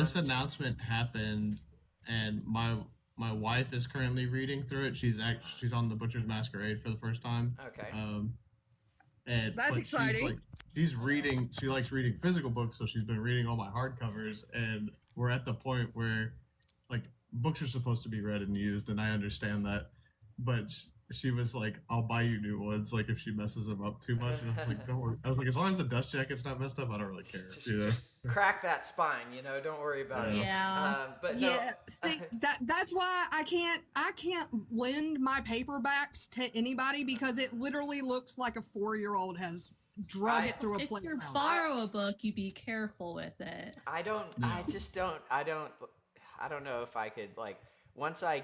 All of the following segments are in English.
this announcement happened, and my wife is currently reading through it. She's on the Butcher's Masquerade for the first time. Okay. And That's but exciting. she's reading. She likes reading physical books, so she's been reading all my hardcovers. And we're at the point where, like, books are supposed to be read and used, and I understand that, but she was like, "I'll buy you new ones, like if she messes them up too much." And I was like, "Don't worry." I was like, "As long as the dust jacket's not messed up, I don't really care." Just crack that spine, don't worry about it. But no. Yeah, see, that's why I can't lend my paperbacks to anybody because it literally looks like a 4-year-old has drug it through a If you playground. borrow a book, you be careful with it. I don't know if I could, like, once I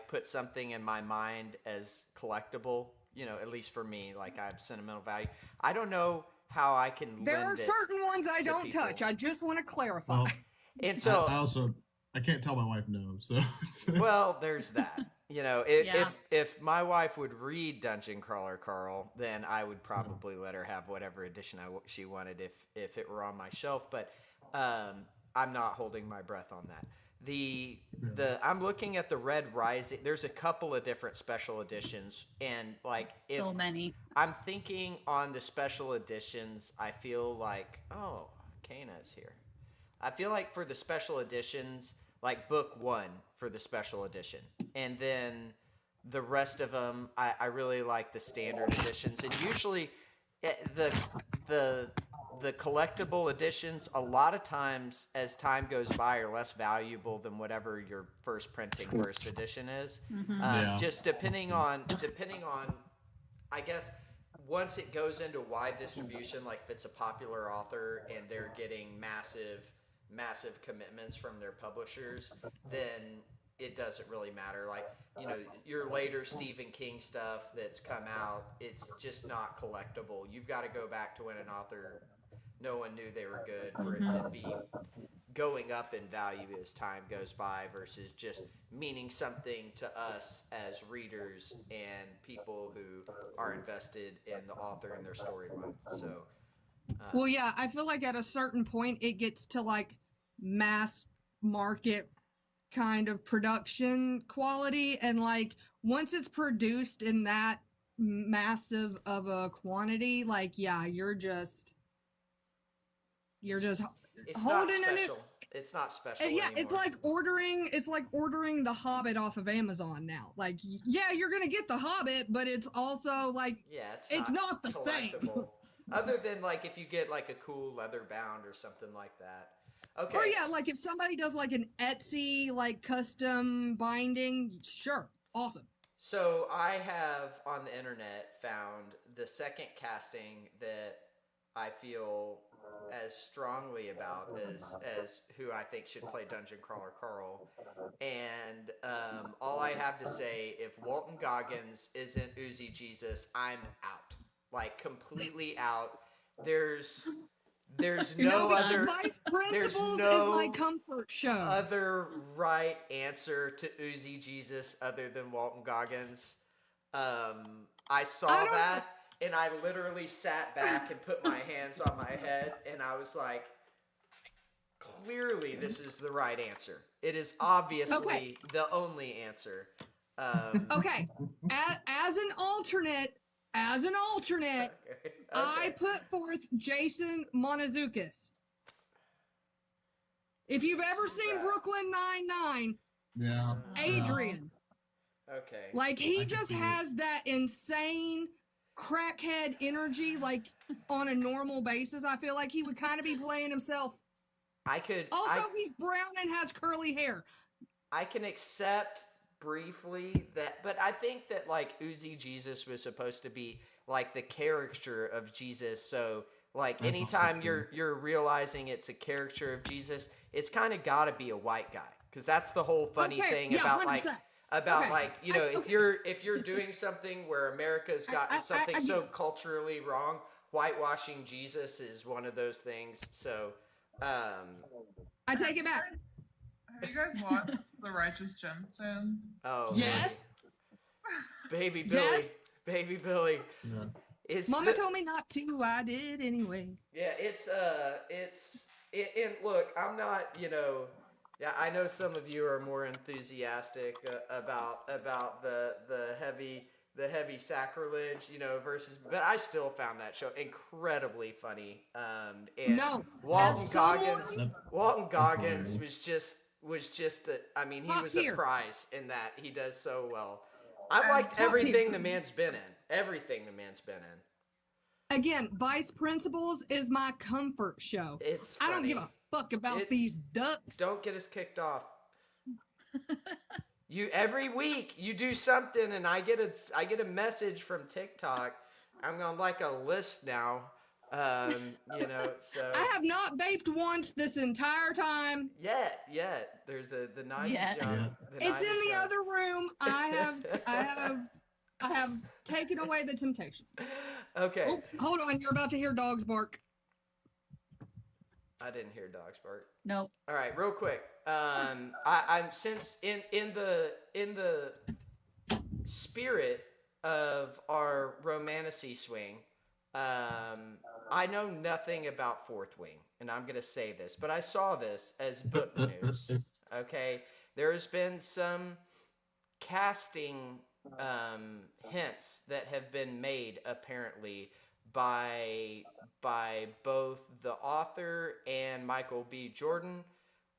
put something in my mind as collectible, at least for me, like I have sentimental value. I don't know how I can. There are certain ones I don't touch. I just want to clarify. Well, and so I can't tell my wife no. So well, there's that. If my wife would read Dungeon Crawler Carl, then I would probably let her have whatever edition she wanted if it were on my shelf. But I'm not holding my breath on that. I'm looking at the Red Rising. There's a couple of different special editions, and like So many. I'm thinking on the special editions, I feel like Kana is here. I feel like for the special editions, like book 1 for the special edition, and then the rest of them, I really like the standard editions, and usually the collectible editions, a lot of times as time goes by, are less valuable than whatever your first edition is. Just depending on, I guess, once it goes into wide distribution, like if it's a popular author and they're getting massive commitments from their publishers, then it doesn't really matter. Like, your later Stephen King stuff that's come out, it's just not collectible. You've got to go back to when an author, no one knew they were good for it to be going up in value as time goes by versus just meaning something to us as readers and people who are invested in the author and their storyline. So, well, yeah, I feel like at a certain point it gets to like mass market kind of production quality, and like once it's produced in that massive of a quantity, like you're just it's holding not it. special. It's not special. Yeah, anymore. it's like ordering The Hobbit off of Amazon now. Like, yeah, you're gonna get The Hobbit, but it's also like, it's not the same. Other than like if you get like a cool leather bound or something like that. Okay. Or yeah, like if somebody does like an Etsy like custom binding, sure, awesome. So I have on the internet found the second casting that I feel as strongly about as who I think should play Dungeon Crawler Carl. And all I have to say, if Walton Goggins isn't Uzi Jesus, I'm out. Like, completely out. There's no other. Vice Principals no is my comfort show. Other right answer to Uzi Jesus other than Walton Goggins. I saw that, and I literally sat back and put my hands on my head, and I was like, clearly this is the right answer. It is obviously the only answer. Okay. As an alternate, Okay. I put forth Jason Monozoukis. If you've ever seen Brooklyn Nine-Nine, yeah, Adrian. Okay. Like, he just has that insane crackhead energy, like, on a normal basis. I feel like he would kind of be playing himself. He's brown and has curly hair. I can accept briefly that, but I think that like Uzi Jesus was supposed to be like the caricature of Jesus. So like anytime you're realizing it's a caricature of Jesus, it's kind of got to be a white guy, because that's the whole funny thing about 100%. like if you're doing something where America's got something so culturally wrong, whitewashing Jesus is one of those things. So I take it back. Have you guys watched The Righteous Gemstones? Oh yes, baby Billy, yes. baby Billy. Yeah. Mama told me not to. I did anyway. Yeah, And look, I'm not, yeah, I know some of you are more enthusiastic about the heavy sacrilege, versus, but I still found that show incredibly funny. And No, Walton as Goggins, someone Walton Goggins hilarious. was just I mean, he top was a tier. prize in that. He does so well. I And liked top tier. everything the man's been in. Everything the man's been in. Again, Vice Principals is my comfort show. It's I don't give funny. a fuck about It's- these ducks. Don't get us kicked off. You every week you do something, and I get a message from TikTok. I'm on like a list now. So I have not vaped once this entire time. yet there's the 90s Yet. young. It's in the young. other room. I have taken away the temptation. Okay, Oh, hold on, you're about to hear dogs bark. I didn't hear dogs bark. Nope. All right, real quick. I'm since in the spirit of our romantasy swing. I know nothing about Fourth Wing, and I'm gonna say this, but I saw this as book news. Okay, there has been some casting hints that have been made apparently by both the author and Michael B. Jordan,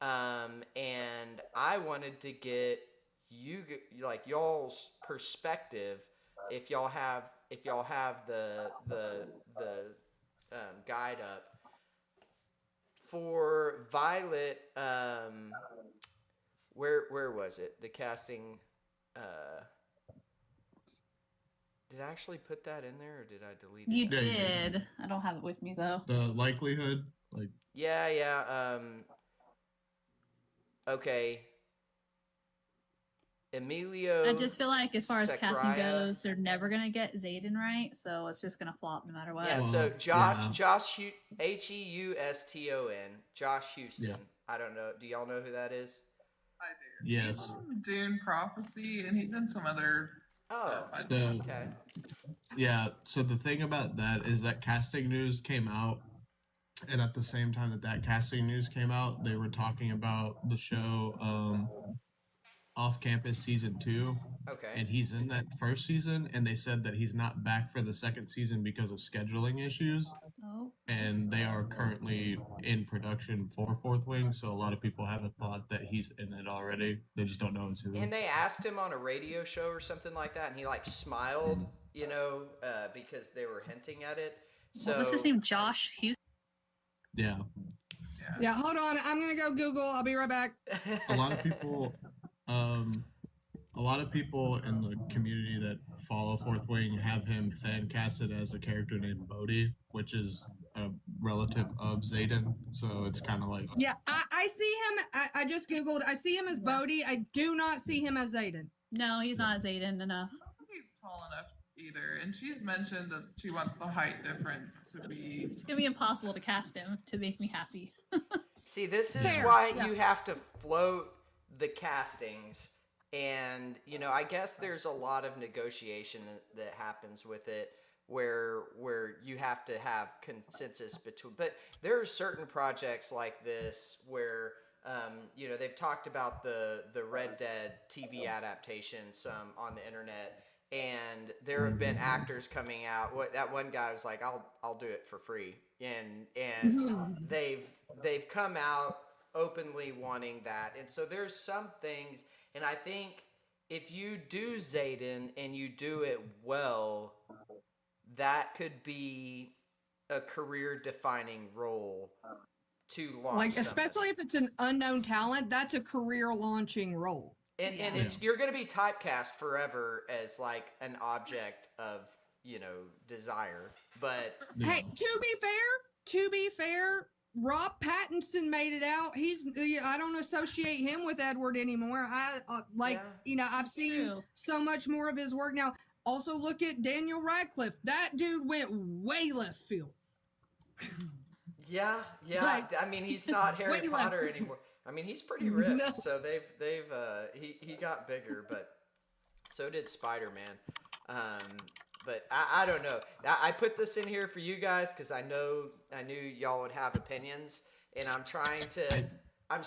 and I wanted to get y'all's perspective if y'all have the guide up for Violet. Where was it? The casting. Did I actually put that in there, or did I delete it? You Yeah, you did. did. I don't have it with me though. The likelihood, like, Yeah. Okay. Emilio. I just feel like as far as casting Zachariah. goes, they're never gonna get Zayden right, so it's just gonna flop no matter what. Yeah, Well, so yeah. Josh Heuston, Josh Houston. Yeah. I don't know. Do y'all know who that is? I do. yes. He's in Dune Prophecy, and he's in some other Oh, stuff. So, okay. yeah, so the thing about that is that casting news came out, and at the same time that casting news came out, they were talking about the show Off Campus Season 2, Okay. and he's in that first season, and they said that he's not back for the second season because of scheduling issues, Oh. and they are currently in production for Fourth Wing, so a lot of people haven't thought that he's in it already. They just don't know it's who. And they asked him on a radio show or something like that, and he like smiled, because they were hinting at it. So What was his name? Josh Houston. Yeah. Yeah, hold on. I'm gonna go Google. I'll be right back. A lot of people in the community that follow Fourth Wing have him fan casted as a character named Bodhi, which is a relative of Zayden. So it's kind of like, Yeah, I see him. I just Googled. I see him as Bodhi. I do not see him as Zayden. No, he's not Zayden enough. I don't think he's tall enough either. And she's mentioned that she wants the height difference to be. It's gonna be impossible to cast him to make me happy. See, this is Fair, why yeah. you have to float the castings, and I guess there's a lot of negotiation that happens with it, where you have to have consensus between. But there are certain projects like this where they've talked about the Red Dead TV adaptation some on the internet, and there have been actors coming out. That one guy was like, "I'll do it for free," and they've come out openly wanting that. And so there's some things, and I think if you do Zayden and you do it well, that could be a career-defining role to launch. Like, especially if it's an unknown talent, that's a career-launching role. And you're going to be typecast forever as like an object of desire. But Hey, to be fair, Rob Pattinson made it out. I don't associate him with Edward anymore. I've seen True. so much more of his work now. Also, look at Daniel Radcliffe. That dude went way left field. yeah. Like, I mean, he's not Harry way Potter left. anymore. I mean, he's pretty ripped. No. So he got bigger, but so did Spider-Man. But I don't know. I put this in here for you guys because I knew y'all would have opinions, and I'm trying to. I'm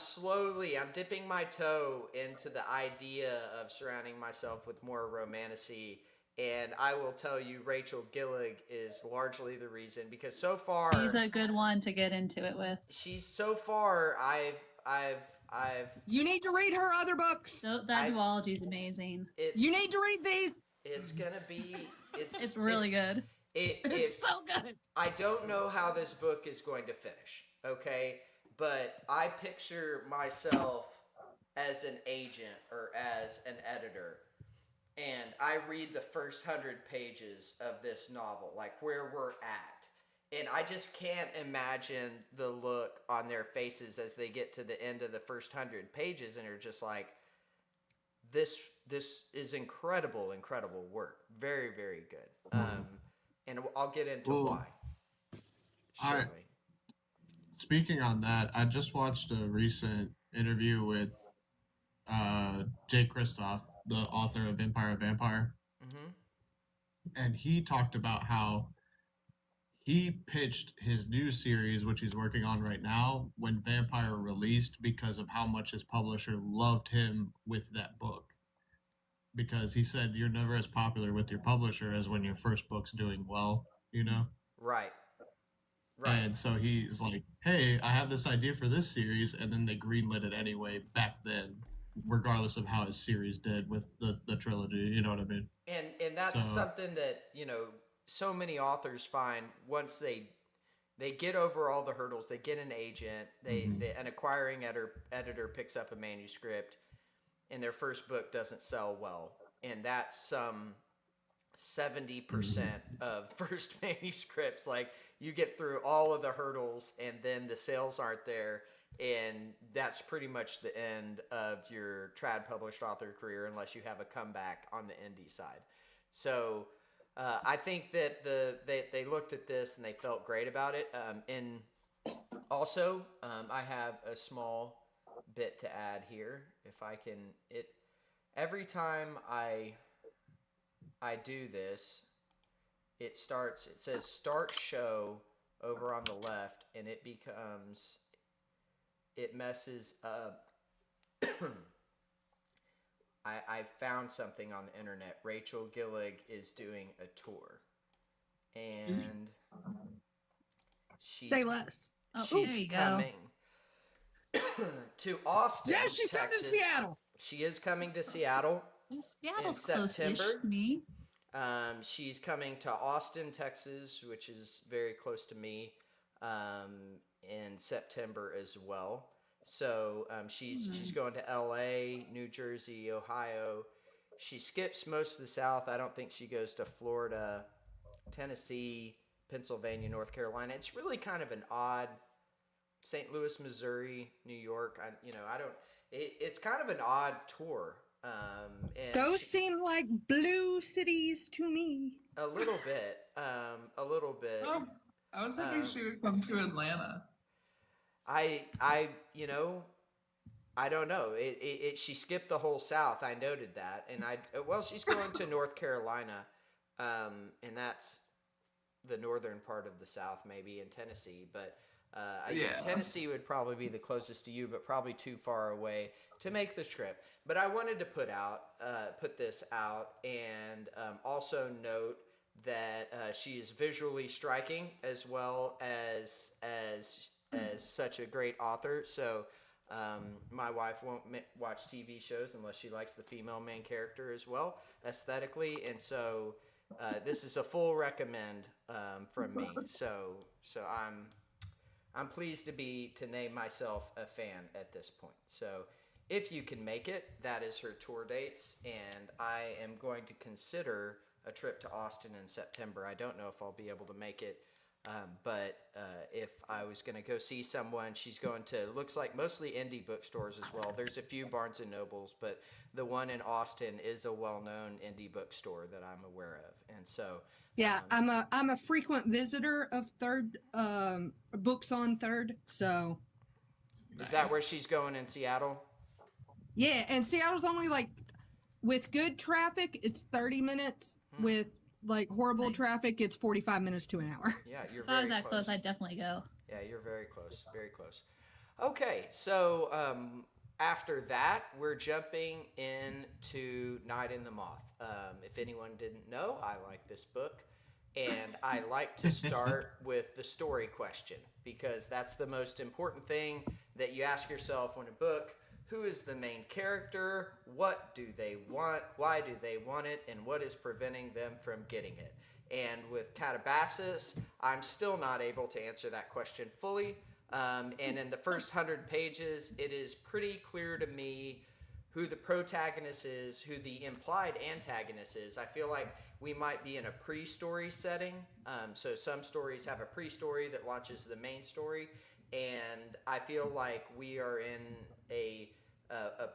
dipping my toe into the idea of surrounding myself with more romantasy. And I will tell you, Rachel Gillig is largely the reason, because so far She's a good one to get into it with. she's so far I've You need to read her other books. So that duology is amazing. You need to read these. It's gonna be It's really good. It's so good. I don't know how this book is going to finish, okay? But I picture myself as an agent or as an editor, and I read the first 100 pages of this novel, like where we're at. And I just can't imagine the look on their faces as they get to the end of the first 100 pages and are just like, this is incredible work. Very, very good. And I'll get into why. Shortly. Speaking on that, I just watched a recent interview with Jay Kristoff, the author of Empire of Vampire. And he talked about how he pitched his new series, which he's working on right now, when Vampire released, because of how much his publisher loved him with that book. Because he said you're never as popular with your publisher as when your first book's doing well, you know? Right. And so he's like, hey, I have this idea for this series, and then they greenlit it anyway back then, regardless of how his series did with the trilogy, you know what I mean? And that's something that, you know, so many authors find once they get over all the hurdles, they get an agent, an acquiring editor picks up a manuscript, and their first book doesn't sell well. And that's some 70% of first manuscripts. Like, you get through all of the hurdles, and then the sales aren't there, and that's pretty much the end of your trad published author career unless you have a comeback on the indie side. So I think that they looked at this and they felt great about it. And also, I have a small bit to add here, if I can. Every time I do this, it says start show over on the left, and it messes up. I found something on the internet. Rachel Gillig is doing a tour, and she's Say less. Oh, there you coming to Austin. Yeah, she's coming to Seattle. She is coming to Seattle. Seattle's in close-ish September. to me. She's coming to Austin, Texas, which is very close to me, in September as well. So she's going to L.A., New Jersey, Ohio. She skips most of the South. I don't think she goes to Florida, Tennessee, Pennsylvania, North Carolina. It's really kind of an odd St. Louis, Missouri, New York. It's kind of an odd tour. And those seem like blue cities to me. A little bit. Oh, I was hoping she would come to Atlanta. I don't know. She skipped the whole South. I noted that, and she's going to North Carolina, and that's the northern part of the South, maybe in Tennessee. But Tennessee would probably be the closest to you, but probably too far away to make the trip. But I wanted to put this out, and also note that she is visually striking as well as such a great author. So my wife won't watch TV shows unless she likes the female main character as well, aesthetically. And so this is a full recommend from me. So I'm pleased to name myself a fan at this point. So if you can make it, that is her tour dates, and I am going to consider a trip to Austin in September. I don't know if I'll be able to make it. But if I was going to go see someone, she's going to, looks like mostly indie bookstores as well. There's a few Barnes and Nobles, but the one in Austin is a well-known indie bookstore that I'm aware of. And so, yeah, I'm a frequent visitor of Third Books on Third. So, is that where she's going in Seattle? Yeah, and Seattle's only with good traffic, it's 30 minutes. With horrible traffic, it's 45 minutes to an hour. Yeah, you're If I very was that close. close, I'd definitely go. Yeah, you're very close. Very close. Okay, so after that, we're jumping into Night in the Moth. If anyone didn't know, I like this book. And I like to start with the story question because that's the most important thing that you ask yourself when a book. Who is the main character? What do they want? Why do they want it? And what is preventing them from getting it? And with Catabasis, I'm still not able to answer that question fully. And in the first 100 pages, it is pretty clear to me who the protagonist is, who the implied antagonist is. I feel like we might be in a pre-story setting. So some stories have a pre-story that launches the main story. And I feel like we are in a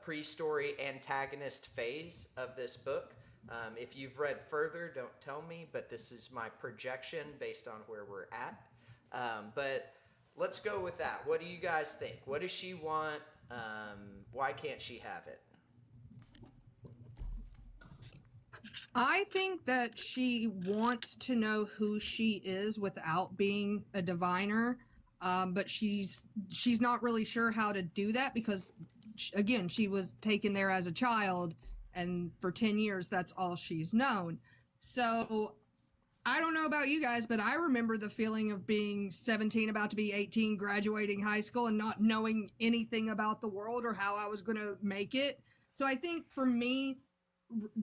pre-story antagonist phase of this book. If you've read further, don't tell me, but this is my projection based on where we're at. But let's go with that. What do you guys think? What does she want? Why can't she have it? I think that she wants to know who she is without being a diviner, but she's not really sure how to do that because, again, she was taken there as a child, and for 10 years, that's all she's known. So I don't know about you guys, but I remember the feeling of being 17, about to be 18, graduating high school, and not knowing anything about the world or how I was going to make it. So I think for me,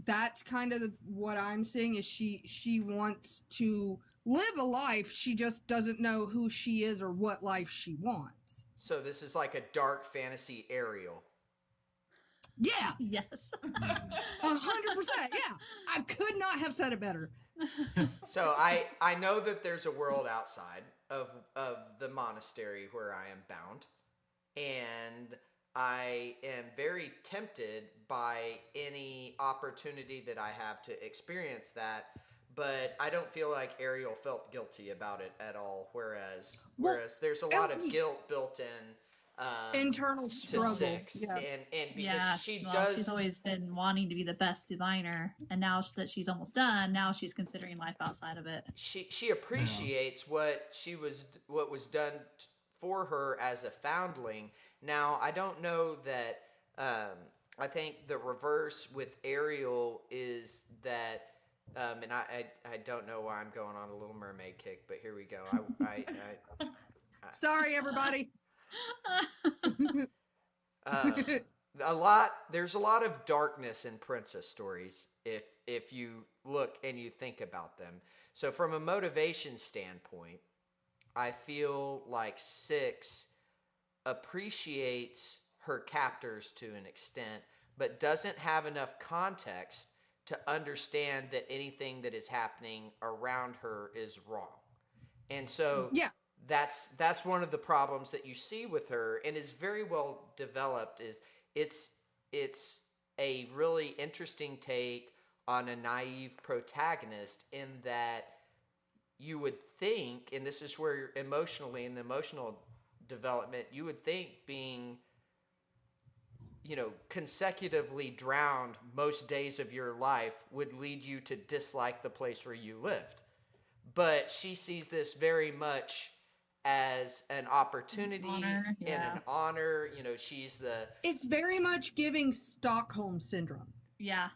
that's kind of what I'm seeing is she wants to live a life. She just doesn't know who she is or what life she wants. So this is like a dark fantasy Ariel. Yeah. Yes. 100%. Yeah. I could not have said it better. So I know that there's a world outside of the monastery where I am bound, and I am very tempted by any opportunity that I have to experience that, but I don't feel like Ariel felt guilty about it at all. Whereas there's a lot of guilt built in internal struggle. To 6, yeah. and because she's always been wanting to be the best diviner, and now that she's almost done, now she's considering life outside of it. She appreciates what was done for her as a foundling. Now, I don't know that. I think the reverse with Ariel is that, and I don't know why I'm going on a Little Mermaid kick, but here we go. Sorry, everybody. There's a lot of darkness in princess stories if you look and you think about them. So from a motivation standpoint, I feel like 6 appreciates her captors to an extent, but doesn't have enough context to understand that anything that is happening around her is wrong. And so that's one of the problems that you see with her, and is very well developed. Is it's a really interesting take on a naive protagonist, in that you would think, and this is where emotionally in the emotional development, you would think being, consecutively drowned most days of your life would lead you to dislike the place where you lived. But she sees this very much as an opportunity and an honor. It's very much giving Stockholm syndrome. Yeah.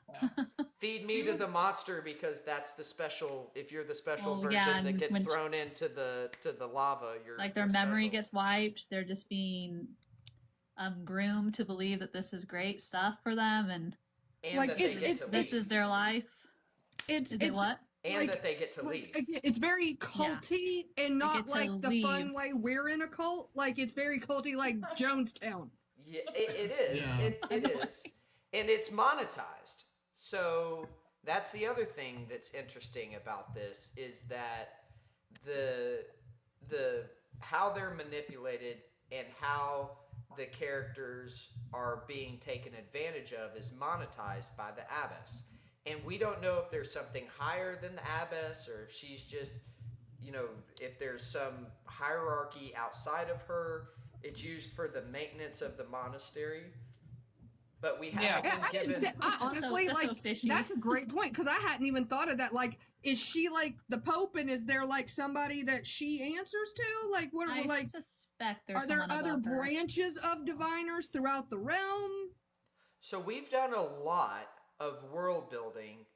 Feed me to the monster, because that's the special. If you're the special version that gets thrown into the lava, you're like their memory gets wiped. They're just being groomed to believe that this is great stuff for them, and like this is their life. It's what? And like, that they get to leave. It's very culty, and not like the leave. Fun way we're in a cult. Like, it's very culty, like Jonestown. Yeah, it is. Yeah. It is. And it's monetized. So that's the other thing that's interesting about this, is that the how they're manipulated and how the characters are being taken advantage of is monetized by the abbess. And we don't know if there's something higher than the abbess, or if she's just, if there's some hierarchy outside of her. It's used for the maintenance of the monastery. but we Yeah. haven't been given. Honestly, that's like so fishy. that's a great point because I hadn't even thought of that. Like, is she like the Pope, and is there like somebody that she answers to? Like, what I like suspect there's are there someone other above her. branches of diviners throughout the realm? So we've done a lot of world building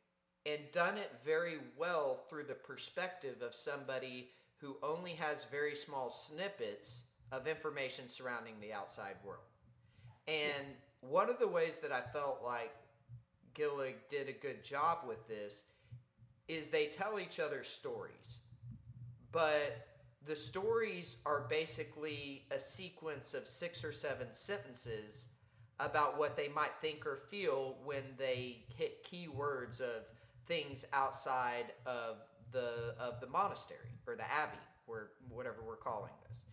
and done it very well through the perspective of somebody who only has very small snippets of information surrounding the outside world. And one of the ways that I felt like Gillig did a good job with this is they tell each other stories. But the stories are basically a sequence of 6 or 7 sentences about what they might think or feel when they hit keywords of things outside of the monastery or the abbey or whatever we're calling this.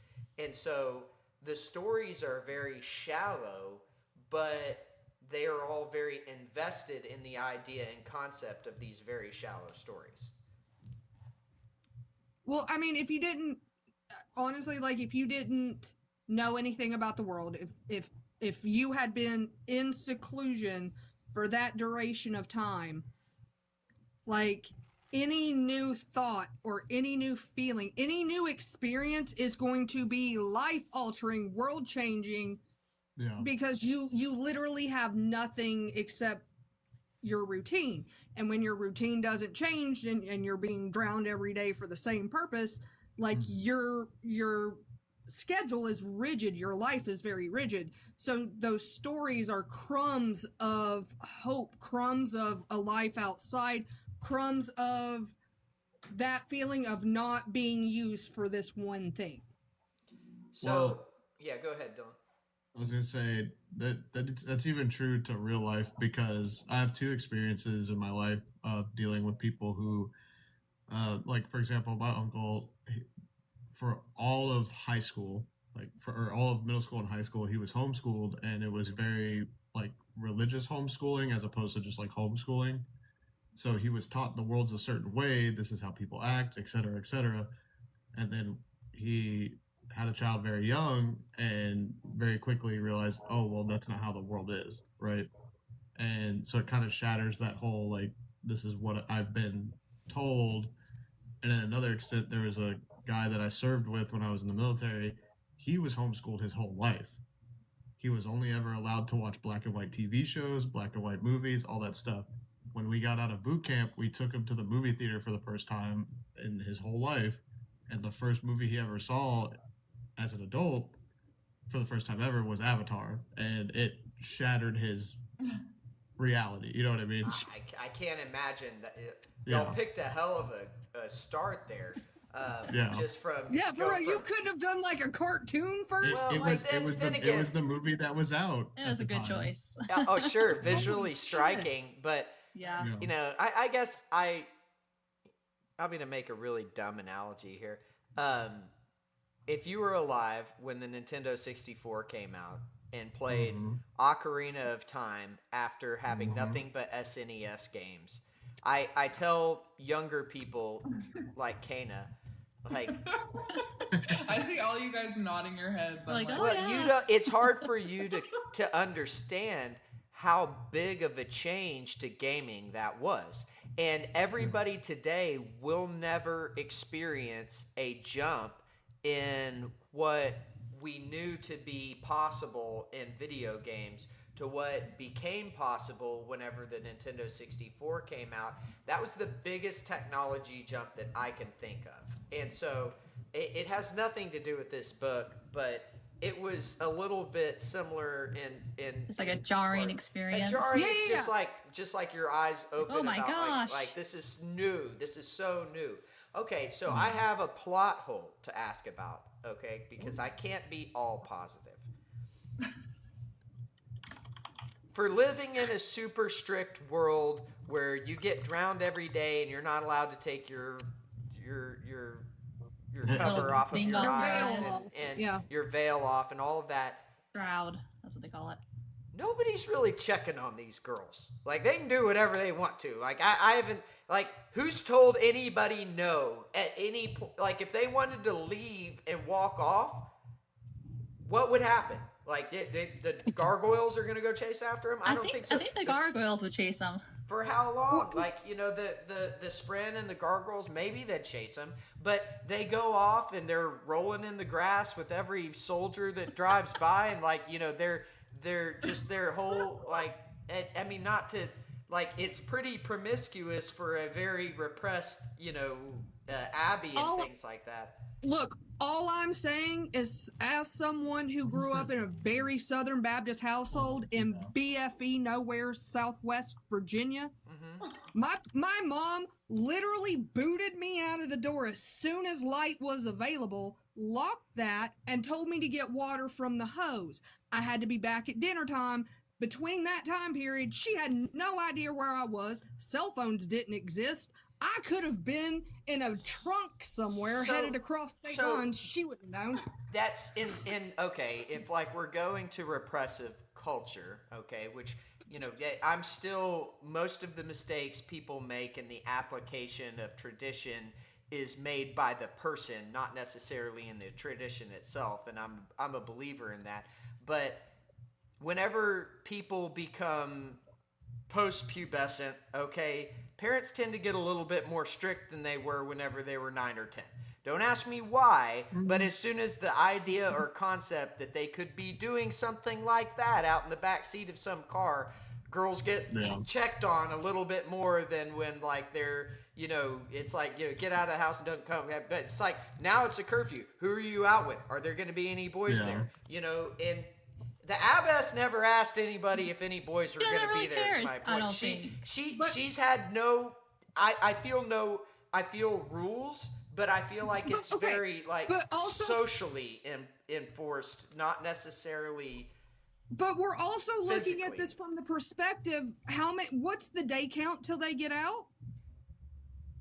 And so the stories are very shallow, but they are all very invested in the idea and concept of these very shallow stories. Well, I mean, if you didn't honestly, like if you didn't know anything about the world, if you had been in seclusion for that duration of time, like any new thought or any new feeling, any new experience is going to be life altering, world changing, because you literally have nothing except your routine. And when your routine doesn't change and you're being drowned every day for the same purpose, like your schedule is rigid, your life is very rigid. So those stories are crumbs of hope, crumbs of a life outside, crumbs of that feeling of not being used for this one thing. So, yeah, go ahead, Dylan. I was gonna say that's even true to real life because I have 2 experiences in my life of dealing with people who, like for example, my uncle, for all of high school, or all of middle school and high school, he was homeschooled, and it was very like religious homeschooling as opposed to just like homeschooling. So he was taught the world's a certain way. This is how people act, et cetera, et cetera. And then he had a child very young and very quickly realized, oh, well, that's not how the world is, right? And so it kind of shatters that whole, like, this is what I've been told. And in another extent, there was a guy that I served with when I was in the military. He was homeschooled his whole life. He was only ever allowed to watch black and white TV shows, black and white movies, all that stuff. When we got out of boot camp, we took him to the movie theater for the first time in his whole life. And the first movie he ever saw as an adult for the first time ever was Avatar. And it shattered his reality. You know what I mean? I can't imagine that. Y'all picked a hell of a start there. Just from you couldn't have done like a cartoon first. It was the movie that was out. It was a good choice. Oh, sure, visually striking, but yeah, you know, I guess I'm gonna make a really dumb analogy here. If you were alive when the Nintendo 64 came out and played Ocarina of Time after having nothing but SNES games, I tell younger people like Kana, like I see all you guys nodding your heads. I'm Like, like, oh, well, yeah. you don't, it's hard for you to understand how big of a change to gaming that was. And everybody today will never experience a jump in what we knew to be possible in video games to what became possible whenever the Nintendo 64 came out. That was the biggest technology jump that I can think of. And so it has nothing to do with this book, but it was a little bit similar in it's like a jarring experience. A jarring, just like your eyes open. Oh my gosh! Like this is new. This is so new. Okay, so I have a plot hole to ask about. Okay, because I can't be all positive. For living in a super strict world where you get drowned every day and you're not allowed to take your cover off of your eyes and your veil off and all of that. Shroud, that's what they call it. Nobody's really checking on these girls. Like, they can do whatever they want to. Like, I haven't, like, who's told anybody no at any point? Like, if they wanted to leave and walk off, what would happen? Like the gargoyles are gonna go chase after him? I don't think so. I think the gargoyles would chase him. For how long? Like, you know, the Spren and the gargoyles, maybe they'd chase him, but they go off and they're rolling in the grass with every soldier that drives by, and like, you know, they're just their whole, like, I mean, not to, like, it's pretty promiscuous for a very repressed, you know, abbey and things like that. Look, all I'm saying is, as someone who grew up in a very Southern Baptist household in BFE nowhere, Southwest Virginia, my mom literally booted me out of the door as soon as light was available, locked that, and told me to get water from the hose. I had to be back at dinner time. Between that time period, she had no idea where I was. Cell phones didn't exist. I could have been in a trunk somewhere headed across state lines. She wouldn't have known. That's in okay, if like we're going to repressive culture, okay, which, you know, I'm still, most of the mistakes people make in the application of tradition is made by the person, not necessarily in the tradition itself, and I'm a believer in that. But whenever people become post-pubescent, okay, parents tend to get a little bit more strict than they were whenever they were 9 or 10. Don't ask me why, but as soon as the idea or concept that they could be doing something like that out in the back seat of some car, girls get checked on a little bit more than when, like, they're, you know, it's like, you know, get out of the house and don't come. But it's like, now it's a curfew. Who are you out with? Are there going to be any boys there? You know, and the abbess never asked anybody if any boys were going to really be there. cares, Is my point. She's But had no. I feel rules, but I feel like it's very like also, socially enforced, not necessarily. But we're also looking at physically. this from the perspective: what's the day count till they get out?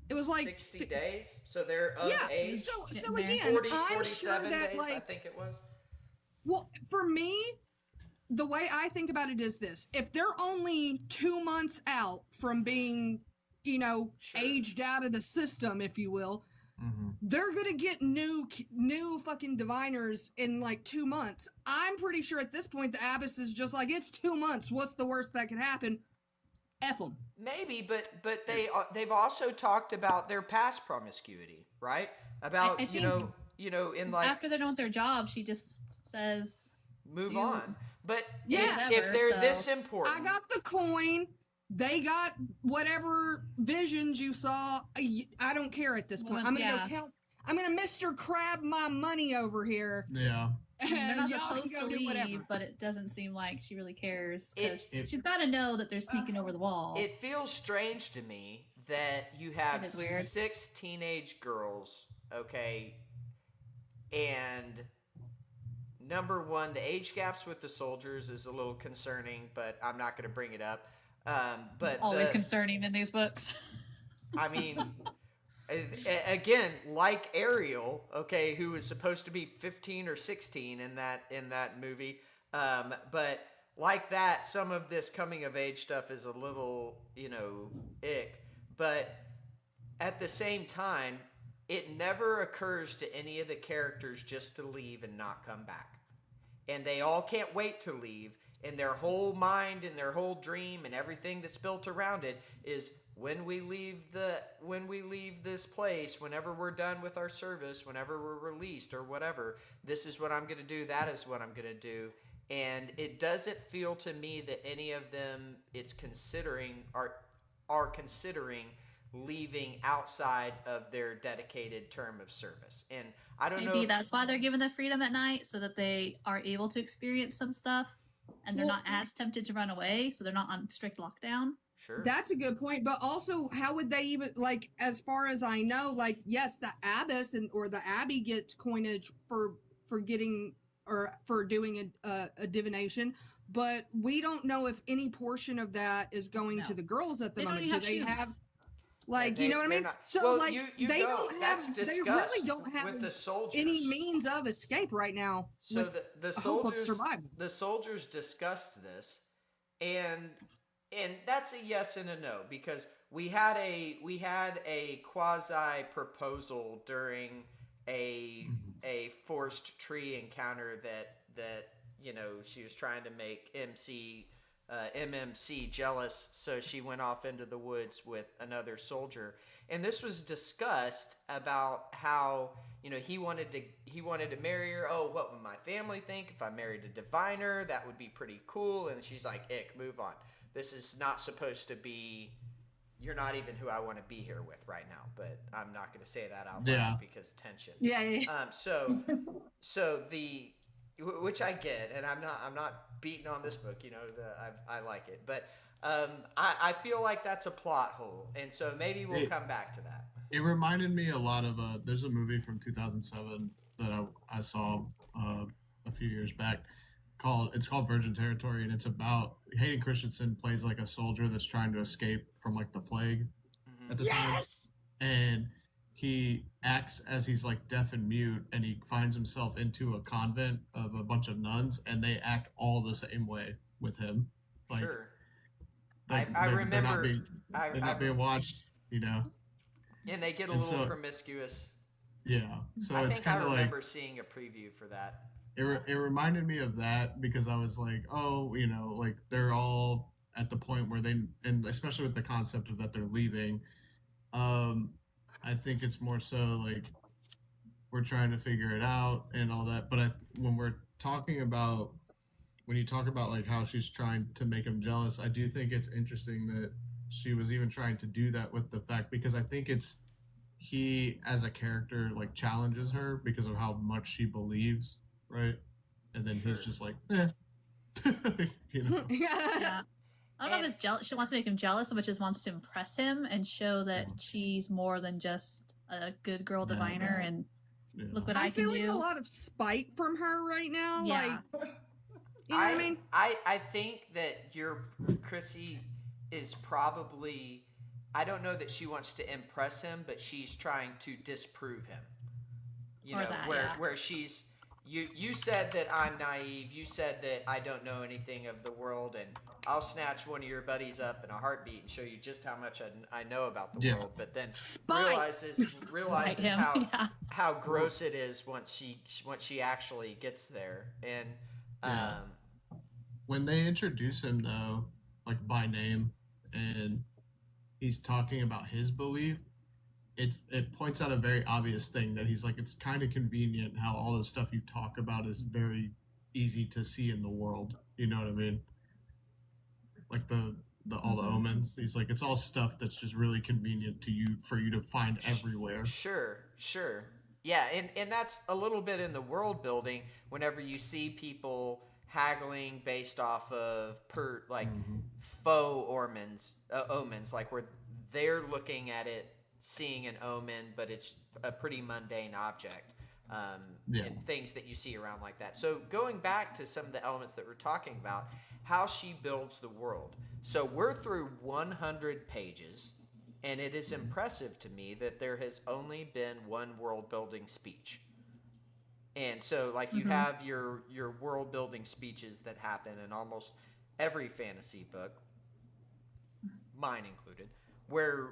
It was like 60 days, so they're of age. So Getting there. again, 40, I'm 47 sure that days, like, I think it was. well, for me, the way I think about it is this: if they're only 2 months out from being, you know, aged out of the system, if you will, they're gonna get new fucking diviners in like 2 months. I'm pretty sure at this point the abbess is just like, it's 2 months. What's the worst that could happen? F them. Maybe, but they've also talked about their past promiscuity, right? About I think in like after they're done with their job, she just says move on. But Yeah. if they're So- this important, I got the coin. They got whatever visions you saw. I don't care at this point. Well, I'm gonna yeah. go count. I'm gonna Mr. Crab my money over here. Yeah. they're And not y'all can supposed go to do whatever. leave, but it doesn't seem like she really cares because It- she's got to know that they're sneaking over the wall. it feels strange to me that you have It is weird. 6 teenage girls, okay, and number one, the age gaps with the soldiers is a little concerning, but I'm not going to bring it up. But Always concerning in these books. I mean, again, like Ariel, okay, who was supposed to be 15 or 16 in that movie, but like that, some of this coming of age stuff is a little, ick. But at the same time, it never occurs to any of the characters just to leave and not come back. And they all can't wait to leave. And their whole mind and their whole dream and everything that's built around it is when we leave this place, whenever we're done with our service, whenever we're released or whatever, this is what I'm going to do, that is what I'm going to do. And it doesn't feel to me that any of them are considering leaving outside of their dedicated term of service. And I don't know. Maybe that's why they're given the freedom at night so that they are able to experience some stuff and they're not as tempted to run away, so they're not on strict lockdown. Sure. That's a good point, but also, how would they even, like, as far as I know, like, yes, the abbess or the abbey gets coinage for getting or for doing a divination, but we don't know if any portion of that is going to the girls at the They don't moment. even Do have they shoes. have, like, They- you know what I they're mean? not- So, well, like, you they don't. don't That's have, they really discussed don't have with the soldiers. any means of escape right now. So with the a hope of soldiers, survival. the soldiers discussed this, and that's a yes and a no, because we had a quasi proposal during a forced tree encounter that she was trying to make MMC jealous, so she went off into the woods with another soldier. And this was discussed about how he wanted to marry her. Oh, what would my family think if I married a diviner? That would be pretty cool. And she's like, "Ick, move on. This is not supposed to be. You're not even who I want to be here with right now." But I'm not going to say that out loud because tension. Yeah. So which I get, and I'm not beating on this book. I like it, but I feel like that's a plot hole, and so maybe we'll come back to that. It reminded me a lot of there's a movie from 2007 that I saw a few years back it's called Virgin Territory, and it's about Hayden Christensen plays like a soldier that's trying to escape from like the plague at the time, and he acts as he's like deaf and mute, and he finds himself into a convent of a bunch of nuns, and they act all the same way with him. Like, sure. I remember they're not being watched, and they get a little promiscuous. Yeah, so I it's think kind of I like remember seeing a preview for that. It reminded me of that because I was like, oh, like they're all at the point where and especially with the concept of that they're leaving. I think it's more so like we're trying to figure it out and all that. But when you talk about like how she's trying to make him jealous, I do think it's interesting that she was even trying to do that with the fact, because I think he as a character like challenges her because of how much she believes, right? And then he's just like, eh. Yeah. I don't know if it's jealous. She wants to make him jealous, but just wants to impress him and show that she's more than just a good girl diviner. And look what I can do. I'm feeling a lot of spite from her right now. Yeah. Like, you know what I mean? I think that your Chrissy is probably. I don't know that she wants to impress him, but she's trying to disprove him. Where she's. You said that I'm naive. You said that I don't know anything of the world, and I'll snatch one of your buddies up in a heartbeat and show you just how much I know about the world. But then realizes how gross it is once she actually gets there. And when they introduce him though, like by name, and he's talking about his belief, it points out a very obvious thing that he's like, it's kind of convenient how all the stuff you talk about is very easy to see in the world. You know what I mean? Like all the omens. He's like, it's all stuff that's just really convenient for you to find everywhere. Sure. Yeah, and that's a little bit in the world building. Whenever you see people haggling based off of faux omens, like where they're looking at it, seeing an omen, but it's a pretty mundane object, and things that you see around like that. So going back to some of the elements that we're talking about, how she builds the world. So we're through 100 pages, and it is impressive to me that there has only been one world building speech. And so like you have your world building speeches that happen in almost every fantasy book, mine included, where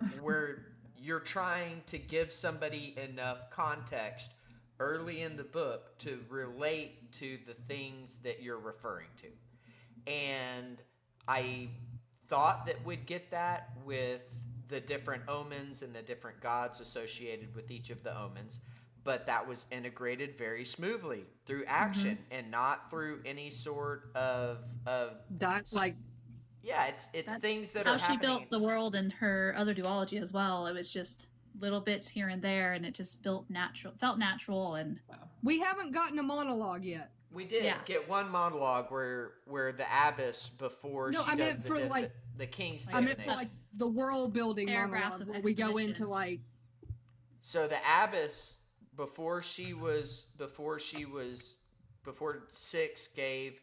you're trying to give somebody enough context early in the book to relate to the things that you're referring to. And I thought that we'd get that with the different omens and the different gods associated with each of the omens, but that was integrated very smoothly through action and not through any sort of it's things that are happening. How she built the world in her other duology as well. It was just little bits here and there, and it just felt natural. And we haven't gotten a monologue yet. We did get one monologue where the abbess before the king's divination. I meant for like the world building monologue where we go into like. So the abbess before Six gave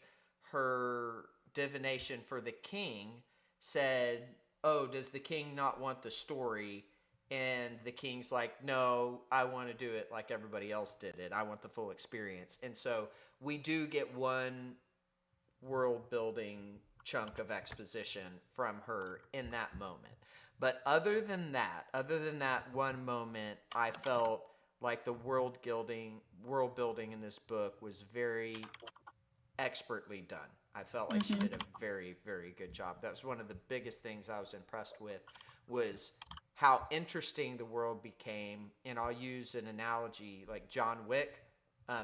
her divination for the king, said, "Oh, does the king not want the story?" And the king's like, "No, I want to do it like everybody else did it. I want the full experience." And so we do get one world building chunk of exposition from her in that moment. But other than that one moment, I felt like the world building in this book was very expertly done. I felt like she did a very, very good job. That was one of the biggest things I was impressed with, was how interesting the world became. And I'll use an analogy like John Wick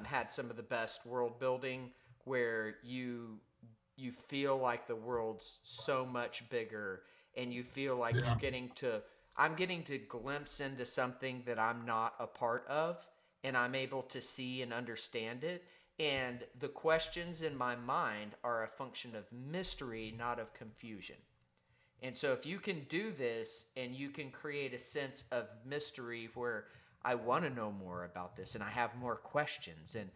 had some of the best world building, where you feel like the world's so much bigger, and you feel like I'm getting to glimpse into something that I'm not a part of, and I'm able to see and understand it. And the questions in my mind are a function of mystery, not of confusion. And so if you can do this and you can create a sense of mystery where I want to know more about this and I have more questions, and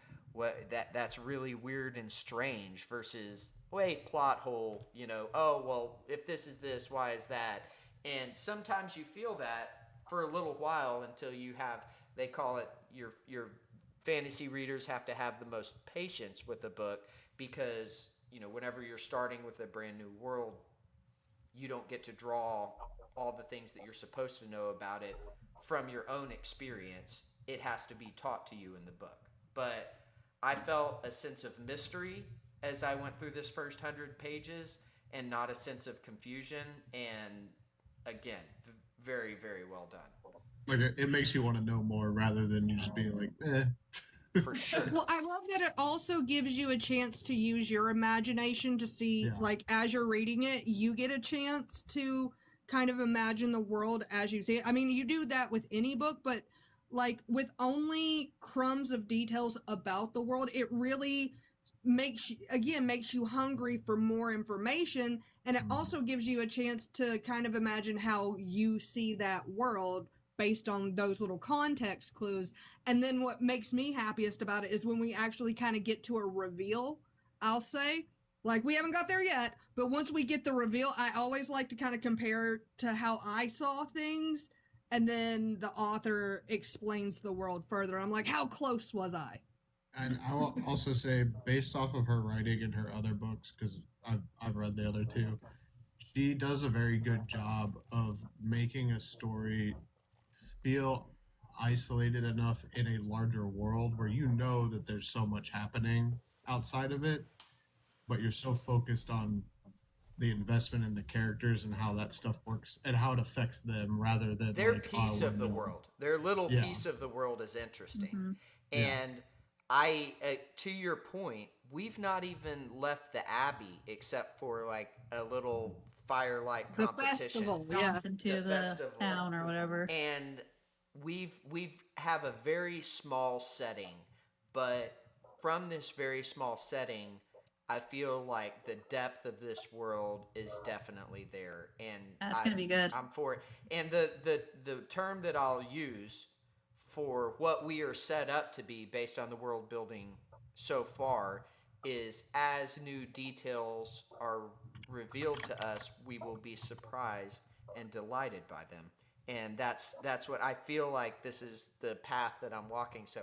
that's really weird and strange, versus wait, plot hole, oh well, if this is this, why is that? And sometimes you feel that for a little while until you have, they call it, your fantasy readers have to have the most patience with a book, because whenever you're starting with a brand new world, you don't get to draw all the things that you're supposed to know about it from your own experience. It has to be taught to you in the book. But I felt a sense of mystery as I went through this first 100 pages, and not a sense of confusion. And again, very, very well done. Like, it makes you want to know more rather than you just being like, eh. For sure. Well, I love that it also gives you a chance to use your imagination to see, like, as you're reading it, you get a chance to kind of imagine the world as you see it. I mean, you do that with any book, but like with only crumbs of details about the world, it really makes you hungry for more information. And it also gives you a chance to kind of imagine how you see that world based on those little context clues. And then what makes me happiest about it is when we actually kind of get to a reveal, I'll say. Like, we haven't got there yet, but once we get the reveal, I always like to kind of compare to how I saw things, and then the author explains the world further. I'm like, how close was I? And I will also say, based off of her writing in her other books, because I've read the other two, she does a very good job of making a story feel isolated enough in a larger world where that there's so much happening outside of it, but you're so focused on the investment in the characters and how that stuff works and how it affects them, rather than their piece of the world. Their little piece of the world is interesting. And I, to your point, we've not even left the Abbey except for like a little firelight competition. Festival, into the festival. Town or whatever. And we've have a very small setting, but from this very small setting, I feel like the depth of this world is definitely there, and that's gonna be good. I'm for it. And the term that I'll use for what we are set up to be based on the world building so far is, as new details are revealed to us, we will be surprised and delighted by them. And that's what I feel like. This is the path that I'm walking. So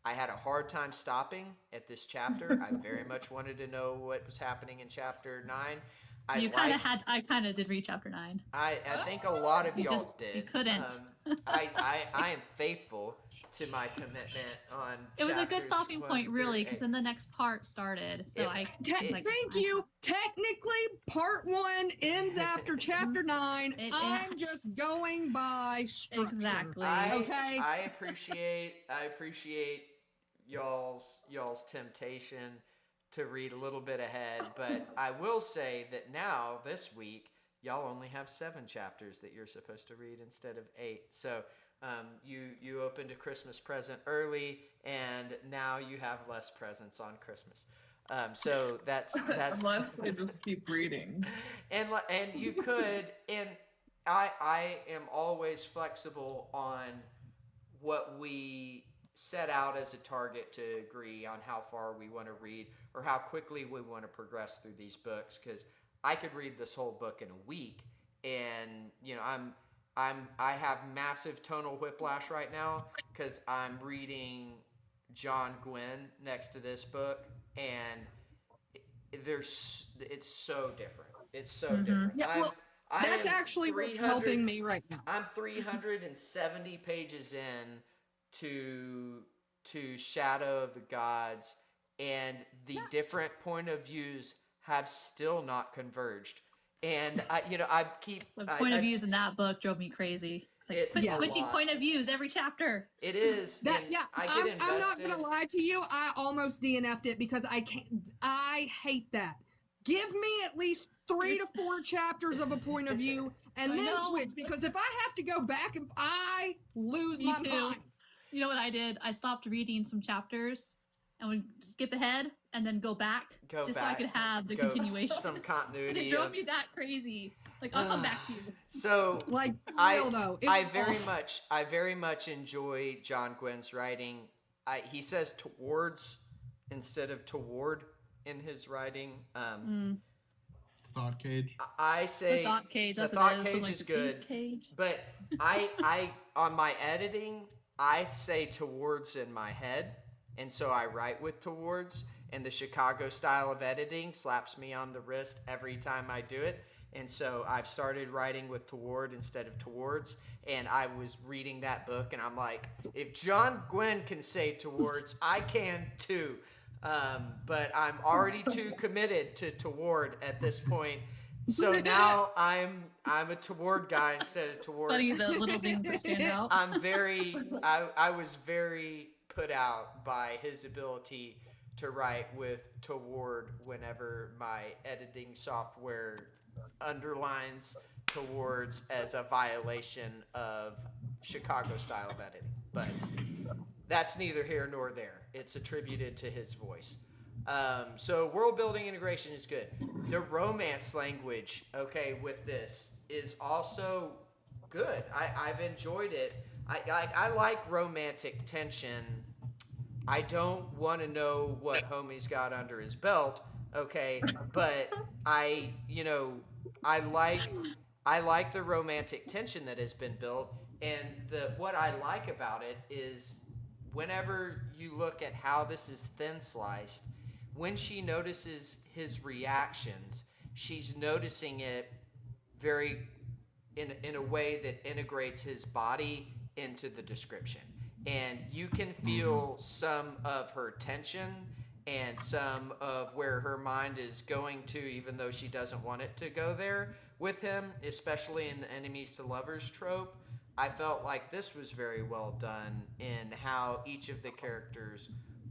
I had a hard time stopping at this chapter. I very much wanted to know what was happening in chapter 9. I kind of did read chapter 9. I think a lot of y'all did. You couldn't. I am faithful to my commitment on. It was a good stopping point, really, because then the next part started. So thank you. Technically, part 1 ends after chapter 9. I'm just going by structure. Exactly. Okay. I appreciate y'all's temptation to read a little bit ahead, but I will say that now this week y'all only have 7 chapters that you're supposed to read instead of 8. So you opened a Christmas present early, and now you have less presents on Christmas. So that's unless they just keep reading. And you could, and I am always flexible on what we set out as a target to agree on how far we want to read or how quickly we want to progress through these books, because I could read this whole book in a week, and I have massive tonal whiplash right now because I'm reading John Gwynn next to this book, and it's so different. It's so different. Yeah, that's actually what's helping me right now. I'm 370 pages in to Shadow of the Gods, and the different point of views have still not converged. And The point of views in that book drove me crazy. It's like, quit switching point of views every chapter. It is. I'm not gonna lie to you. I almost DNF'd it because I can't. I hate that. Give me at least 3 to 4 chapters of a point of view, and then switch. Because if I have to go back, I lose my mind. You know what I did? I stopped reading some chapters and would skip ahead and then go back so I could have the continuation. Some continuity. It drove me that crazy. Like, I'll come back to you. So, like, I very much enjoy John Gwynn's writing. He says towards instead of toward in his writing. Thought cage. I say the thought cage. The thought cage is good. Cage. But I on my editing, I say towards in my head, and so I write with towards. And the Chicago style of editing slaps me on the wrist every time I do it. And so I've started writing with toward instead of towards. And I was reading that book, and I'm like, if John Gwynn can say towards, I can too. But I'm already too committed to toward at this point. So now I'm a toward guy instead of towards. Funny the little things that stand out. I was very put out by his ability to write with toward whenever my editing software underlines towards as a violation of Chicago style of editing. But that's neither here nor there. It's attributed to his voice. So world building integration is good. The romance language, with this is also good. I've enjoyed it. I like romantic tension. I don't want to know what homie's got under his belt, but I like the romantic tension that has been built, and what I like about it is whenever you look at how this is thin sliced, when she notices his reactions, she's noticing it very in a way that integrates his body into the description. And you can feel some of her tension and some of where her mind is going to, even though she doesn't want it to go there with him, especially in the enemies to lovers trope. I felt like this was very well done in how each of the characters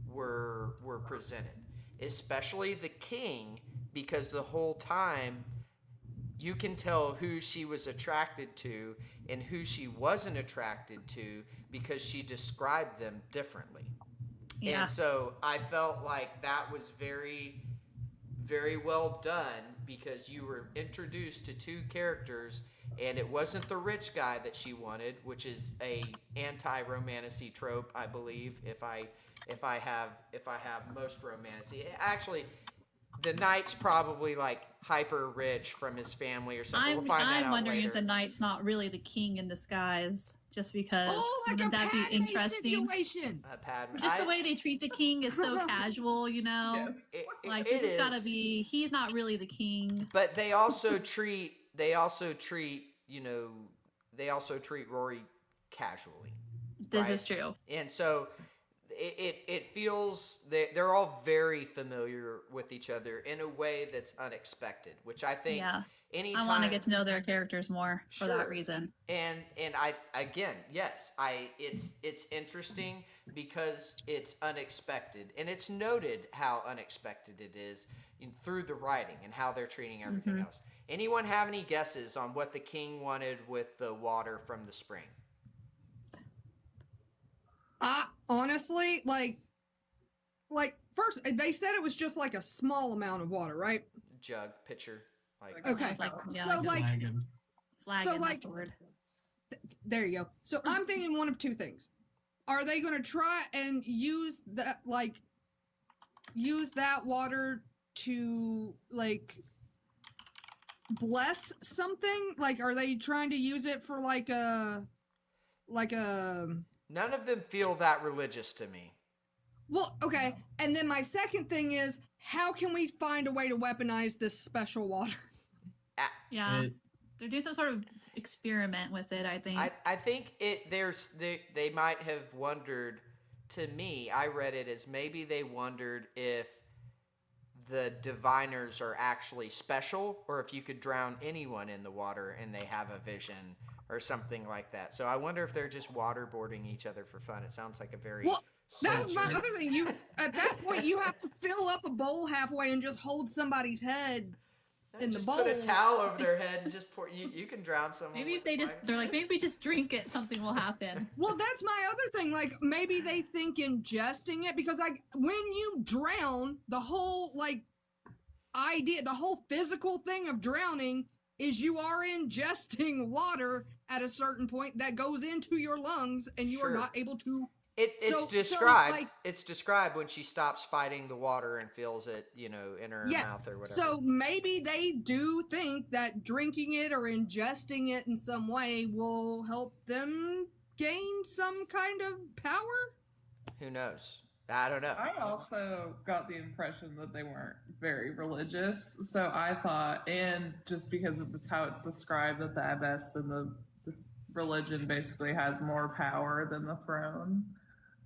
were presented, especially the king, because the whole time you can tell who she was attracted to and who she wasn't attracted to because she described them differently. Yeah. And so I felt like that was very, very well done because you were introduced to two characters, and it wasn't the rich guy that she wanted, which is a anti-romantasy trope, I believe. If I have most romantasy, actually, the knight's probably like hyper rich from his family or something. We'll find that out wondering later. if the knight's not really the king in disguise, just because. Like wouldn't that Padme be interesting? Situation. Just the way they treat the king is so casual, you know. Yes. This has got to be. He's not really the king. But they also treat Rory casually. This is true. And so it feels they're all very familiar with each other in a way that's unexpected, which I think anytime I want to get to know their characters more for that reason. And it's interesting because it's unexpected, and it's noted how unexpected it is through the writing and how they're treating everything else. Anyone have any guesses on what the king wanted with the water from the spring? Honestly, like first they said it was just like a small amount of water, right? Jug, pitcher, okay. Flagon. Flagon, that's the word. There you go. So I'm thinking one of two things. Are they going to try and use that water to bless something? Like, are they trying to use it for like a None of them feel that religious to me. Well, okay. And then my second thing is, how can we find a way to weaponize this special water? Yeah. They're doing some sort of experiment with it, I think. I think they might have wondered, to me, I read it as maybe they wondered if the diviners are actually special, or if you could drown anyone in the water and they have a vision or something like that. So I wonder if they're just waterboarding each other for fun. It sounds like a very that's my other thing. You at that point you have to fill up a bowl halfway and just hold somebody's head in the bowl. Put a towel over their head and just pour. You can drown someone. Maybe if they're like, maybe if we just drink it, something will happen. Well, that's my other thing. Like, maybe they think ingesting it, because like when you drown, the whole idea, the whole physical thing of drowning is you are ingesting water at a certain point that goes into your lungs, and you are not able to. It's described. It's described when she stops fighting the water and feels it, in her mouth or whatever. So maybe they do think that drinking it or ingesting it in some way will help them gain some kind of power. Who knows? I don't know. I also got the impression that they weren't very religious, so I thought, and just because of how it's described, that the abbess and this religion basically has more power than the throne.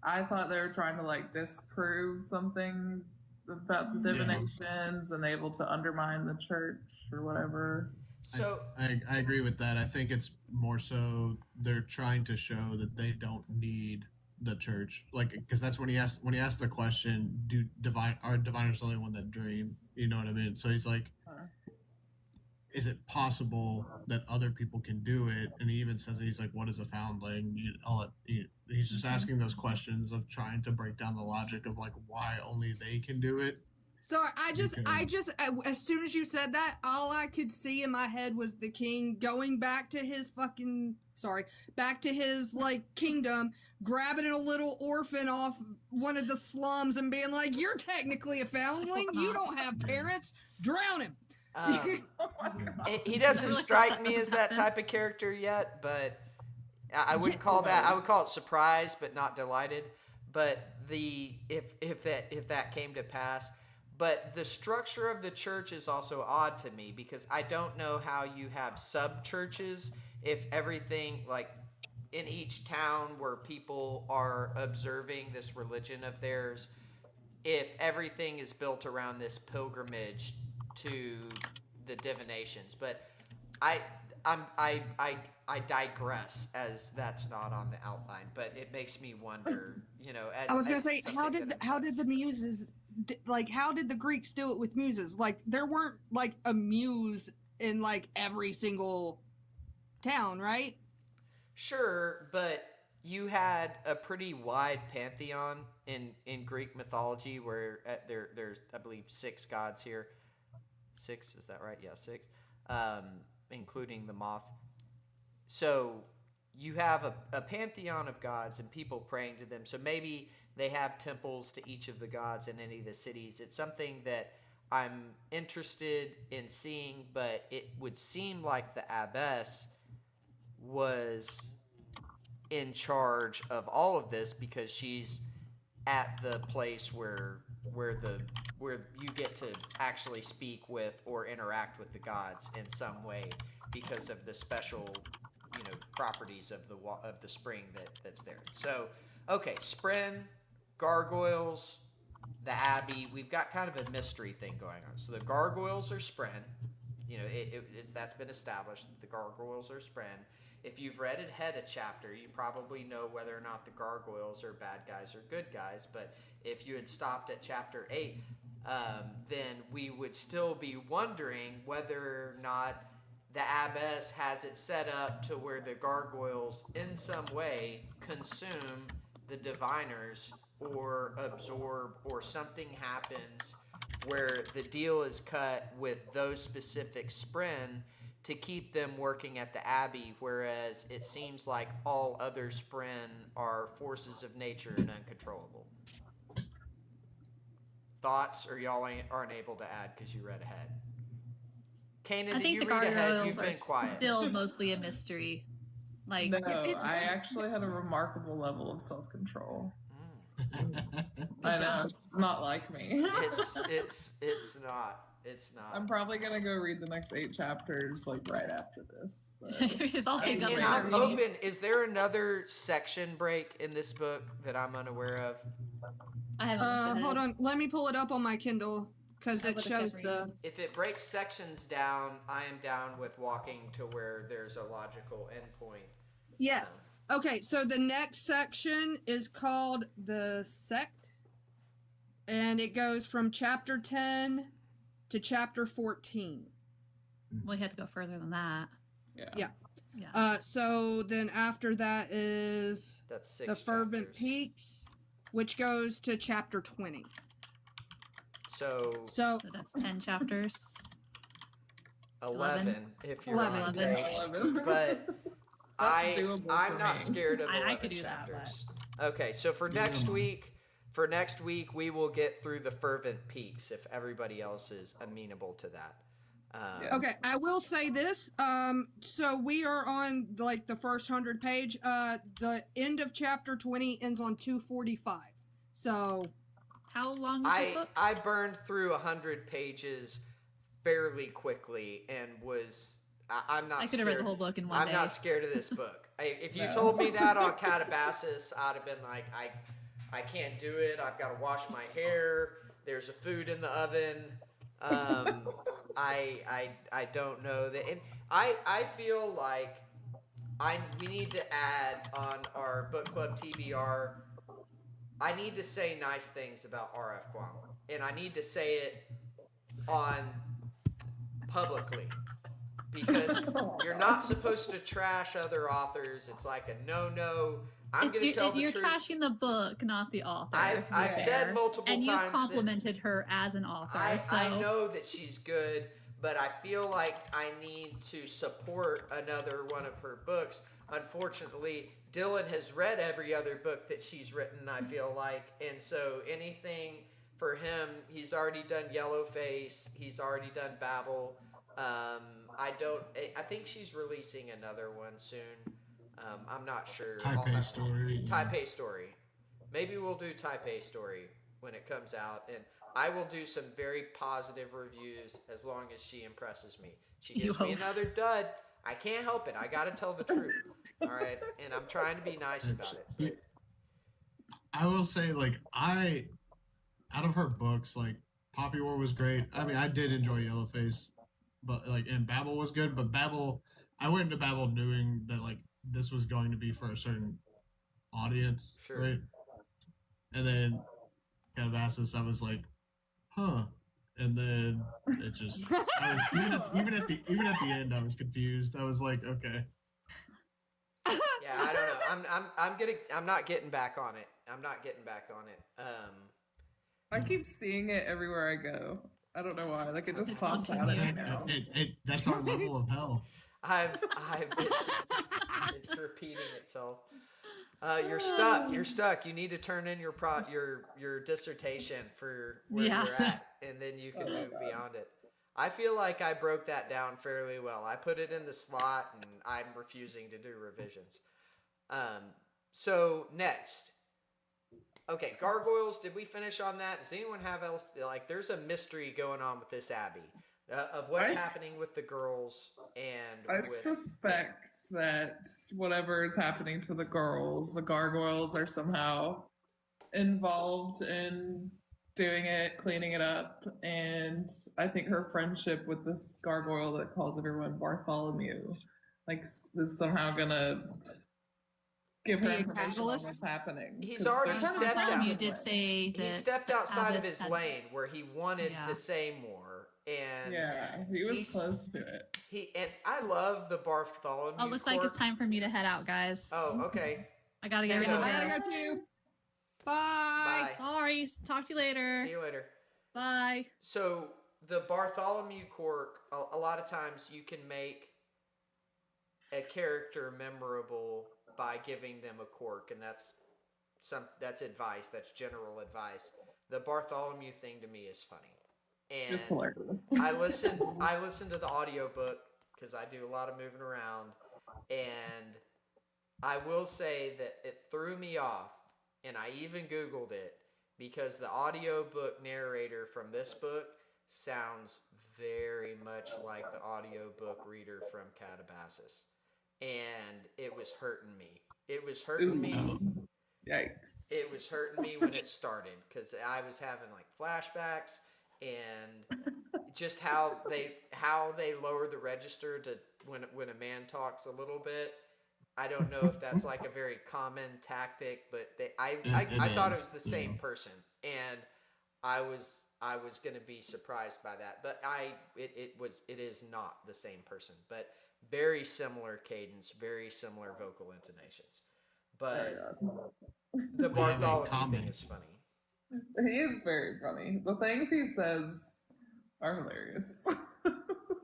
I thought they were trying to disprove something about the divinations and able to undermine the church or whatever. So I agree with that. I think it's more so they're trying to show that they don't need the church, because that's when he asked the question, are diviners the only one that dream? You know what I mean? So he's like, is it possible that other people can do it? And he even says that he's like, what is a foundling? He's just asking those questions of trying to break down the logic of why only they can do it. So I just, as soon as you said that, all I could see in my head was the king going back to his kingdom, grabbing a little orphan off one of the slums and being like, you're technically a foundling. You don't have parents. Drown him. He doesn't strike me as that type of character yet, but I would call it surprised, but not delighted. But if that came to pass, but the structure of the church is also odd to me, because I don't know how you have sub churches if everything in each town where people are observing this religion of theirs, if everything is built around this pilgrimage to the divinations. But I digress, as that's not on the outline, but it makes me wonder, I was going to say, how did the muses, how did the Greeks do it with muses? There weren't a muse in every single town, right? Sure, but you had a pretty wide pantheon in Greek mythology, where there's, I believe, 6 gods here. 6, is that right? Yeah, 6, including the Moth. So you have a pantheon of gods and people praying to them. So maybe they have temples to each of the gods in any of the cities. It's something that I'm interested in seeing, but it would seem like the abbess was in charge of all of this, because she's at the place where you get to actually speak with or interact with the gods in some way, because of the special properties of the spring that's there. So okay, Spren, gargoyles, the abbey. We've got kind of a mystery thing going on. So the gargoyles are Spren. That's been established. The gargoyles are Spren. If you've read ahead a chapter, you probably know whether or not the gargoyles are bad guys or good guys. But if you had stopped at chapter 8, then we would still be wondering whether or not the abbess has it set up to where the gargoyles in some way consume the diviners or absorb, or something happens where the deal is cut with those specific Spren to keep them working at the abbey, whereas it seems like all other Spren are forces of nature and uncontrollable. Thoughts, or y'all aren't able to add because you read ahead? Kanan, I think the gargoyles are quiet. still mostly a mystery. No, I actually had a remarkable level of self-control. I know, it's not like me. It's not. It's not. I'm probably gonna go read the next 8 chapters like right after this. So. It's all hang up. And I'm open. Is there another section break in this book that I'm unaware of? I haven't. Hold on. Let me pull it up on my Kindle because it shows the. If it breaks sections down, I am down with walking to where there's a logical endpoint. Yes. Okay. So the next section is called the Sect, and it goes from chapter 10 to chapter 14. Well, you have to go further than that. Yeah. Yeah. So then after that is That's 6 the Fervent chapters. Peaks, which goes to chapter 20. So So that's 10 chapters. 11 if you're 11. on pace. 11. But That's doable I'm for not me. scared of 11 I could do that, chapters. Okay, so for next week, we will get through the Fervent Peaks if everybody else is amenable to that. Yes. Okay, I will say this. So we are on like the first 100 page. The end of chapter 20 ends on 245. So How long is this book? I burned through 100 pages fairly quickly and was I'm not. I could have read the whole book in one day. I'm not scared of this book. If you No. told me that on Calabasas, I'd have been like, I can't do it. I've got to wash my hair. There's a food in the oven. I don't know that, and I feel like we need to add on our book club TBR. I need to say nice things about R.F. Kuang, and I need to say it on publicly. Because you're not supposed to trash other authors. It's like a no. I'm going to tell the you're truth. trashing the book, not the author. I've said multiple and times. you've complimented her as an author. I know that she's good, but I feel like I need to support another one of her books. Unfortunately, Dylan has read every other book that she's written, I feel like. And so anything for him, he's already done Yellowface. He's already done Babel. I think she's releasing another one soon. I'm not sure. Taipei Story. Taipei Story. Maybe we'll do Taipei Story when it comes out, and I will do some very positive reviews as long as she impresses me. She gives me another dud. I can't help it. I got to tell the truth. All right, and I'm trying to be nice about it. I will say, like, out of her books, like, Poppy War was great. I mean, I did enjoy Yellowface, but like, and Babel was good. But Babel, I went into Babel knowing that like this was going to be for a certain audience, Sure. right? And then Calabasas, I was like, huh. And then it just, I was even at the end, I was confused. I was like, okay. Yeah, I don't know. I'm not getting back on it. I keep seeing it everywhere I go. I don't know why. Like it just It's pops out haunting of you. me now. That's our level of hell. It's repeating itself. You're stuck. You need to turn in your dissertation for where Yeah. you're at, and then you can move beyond it. I feel like I broke that down fairly well. I put it in the slot, and I'm refusing to do revisions. So next. Okay, gargoyles. Did we finish on that? Does anyone have else? Like, there's a mystery going on with this Abbey of what's happening with the girls and. I suspect that whatever is happening to the girls, the gargoyles are somehow involved in doing it, cleaning it up, and I think her friendship with this gargoyle that calls everyone Bartholomew, like, is somehow gonna give her Be a information on catalyst? what's happening. He's 'Cause already they're kind of stepped out. Bartholomew did say that He stepped outside of Abbas his had- lane where he wanted Yeah. to say more, and Yeah, he was he's- close to it. and I love the Bartholomew. Oh, looks like it's Court. time for me to head out, guys. Oh, okay. I gotta get Can't ready go. to I go. gotta go too. Bye. Bye. Sorry. Talk to you later. See you later. Bye. So the Bartholomew cork, a lot of times you can make a character memorable by giving them a cork, and that's advice. That's general advice. The Bartholomew thing to me is funny, and It's hilarious. I listen to the audiobook because I do a lot of moving around, and I will say that it threw me off, and I even Googled it because the audiobook narrator from this book sounds very much like the audiobook reader from Calabasas. And it was hurting me. It was hurting me. Yikes. It was hurting me when it started because I was having like flashbacks and just how they lower the register to when a man talks a little bit. I don't know if that's like a very common tactic, but I thought it was the same person, and I was going to be surprised by that, but it is not the same person, but very similar cadence, very similar vocal intonations, but the Bartholomew thing is funny. He is very funny. The things he says are hilarious.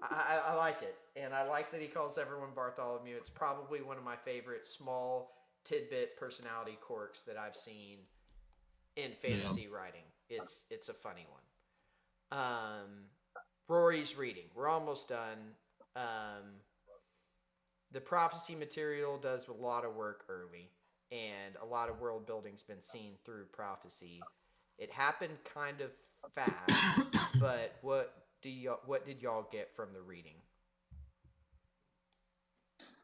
I like it, and I like that he calls everyone Bartholomew. It's probably one of my favorite small tidbit personality quirks that I've seen in fantasy writing. It's a funny one. Rory's reading. We're almost done. The prophecy material does a lot of work early, and a lot of world building's been seen through prophecy. It happened kind of fast, but what did y'all get from the reading?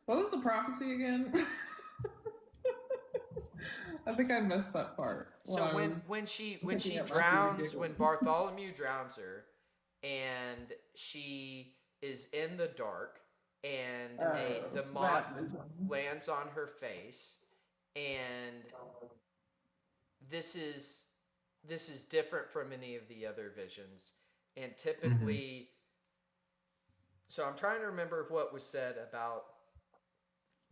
What was the prophecy again? I think I missed that part. So when she drowns, when Bartholomew drowns her, and she is in the dark, and the moth lands on her face, and this is different from any of the other visions, and typically. So I'm trying to remember what was said about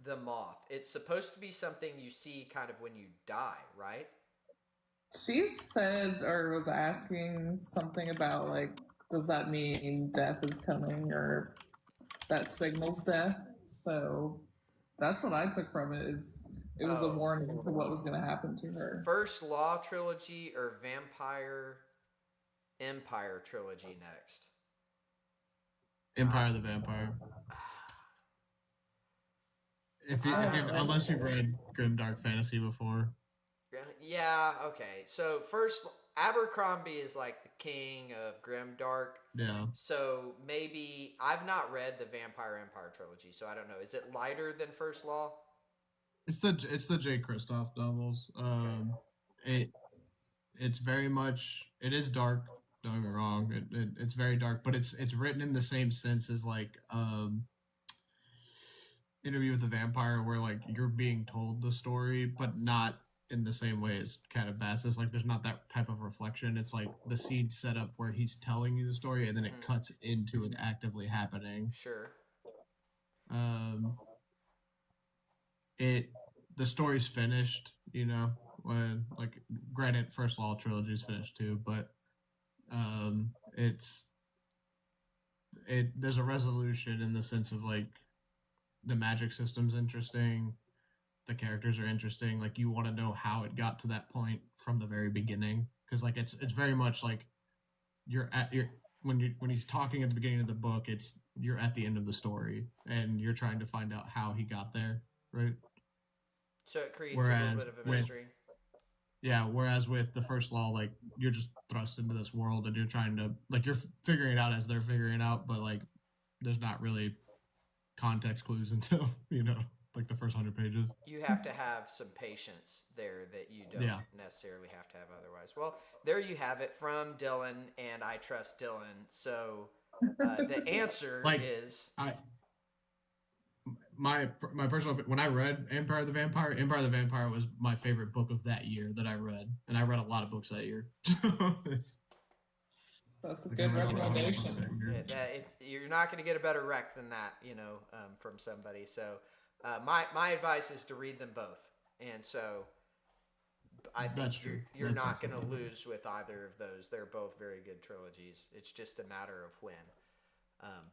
the moth. It's supposed to be something you see kind of when you die, right? She said or was asking something about like, does that mean death is coming or that signals death? So that's what I took from it. It was a warning to what was going to happen to her. First Law trilogy or Vampire Empire trilogy next? Empire of the Vampire. Unless you've read Grim Dark Fantasy before. Yeah, okay. So first, Abercrombie is like the king of Grim Dark. Yeah. So maybe I've not read the Vampire Empire trilogy, so I don't know. Is it lighter than First Law? It's the Jay Kristoff novels. It's very much, it is dark. Don't get me wrong. It's very dark, but it's written in the same sense as like Interview with the Vampire, where like you're being told the story, but not in the same way as Calabasas. Like there's not that type of reflection. It's like the scene set up where he's telling you the story, and then it cuts into it actively happening. Sure. The story's finished, you know, when like granted First Law trilogy is finished too, but there's a resolution in the sense of like the magic system's interesting, the characters are interesting, like you want to know how it got to that point from the very beginning, because like it's very much like when he's talking at the beginning of the book, you're at the end of the story and you're trying to find out how he got there, right? So it creates a little bit of a mystery. Whereas with the First Law, like you're just thrust into this world and you're trying to like you're figuring it out as they're figuring it out, but like there's not really context clues until like the first 100 pages. You have to have some patience there that you don't necessarily have to have otherwise. Well, there you have it from Dylan, and I trust Dylan. So the answer is my personal, when I read Empire of the Vampire was my favorite book of that year that I read, and I read a lot of books that year. That's a good recommendation. If you're not going to get a better rec than that, from somebody. So my advice is to read them both, and so I think you're not going to lose with either of those. They're both very good trilogies. It's just a matter of when.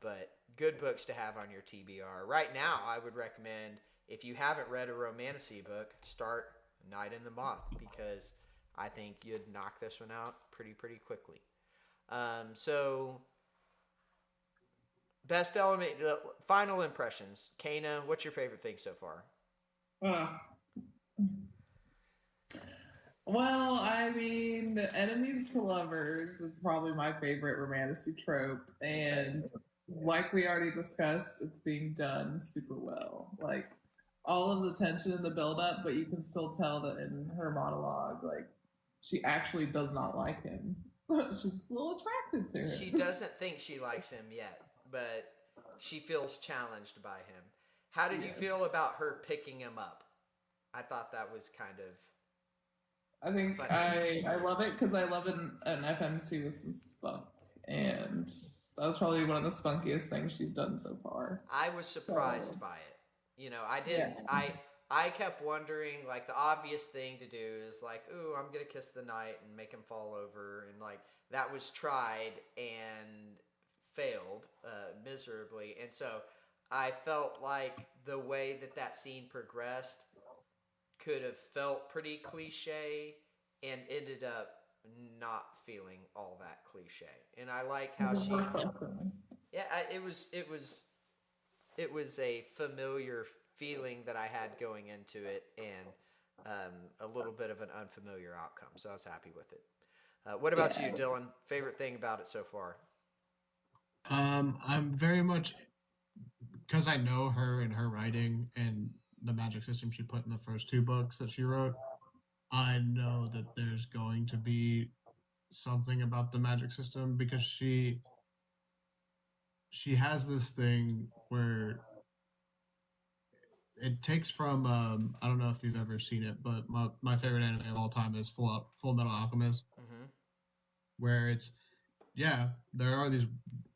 But good books to have on your TBR. Right now, I would recommend, if you haven't read a romantasy book, start Night in the Moth, because I think you'd knock this one out pretty quickly. So, best element, final impressions. Kana, what's your favorite thing so far? Well, I mean, enemies to lovers is probably my favorite romantasy trope, and like we already discussed, it's being done super well. Like all of the tension in the build-up, but you can still tell that in her monologue, like she actually does not like him. She's just a little attracted to him. She doesn't think she likes him yet, but she feels challenged by him. How did you feel about her picking him up? I thought that was kind of. I think I love it because I love an FMC with some spunk, and that was probably one of the spunkiest things she's done so far. I was surprised by it. You know, I didn't. Yeah. I kept wondering, like, the obvious thing to do is like, ooh, I'm gonna kiss the knight and make him fall over, and like that was tried and failed miserably, and so I felt like the way that scene progressed could have felt pretty cliche and ended up not feeling all that cliche. And I like how she, yeah, it was a familiar feeling that I had going into it, and a little bit of an unfamiliar outcome. So I was happy with it. What about you, Dylan? Favorite thing about it so far? I'm very much, because I know her and her writing and the magic system she put in the first 2 books that she wrote, I know that there's going to be something about the magic system, because she has this thing where it takes from I don't know if you've ever seen it, but my favorite anime of all time is Full Metal Alchemist, where it's, yeah, there are these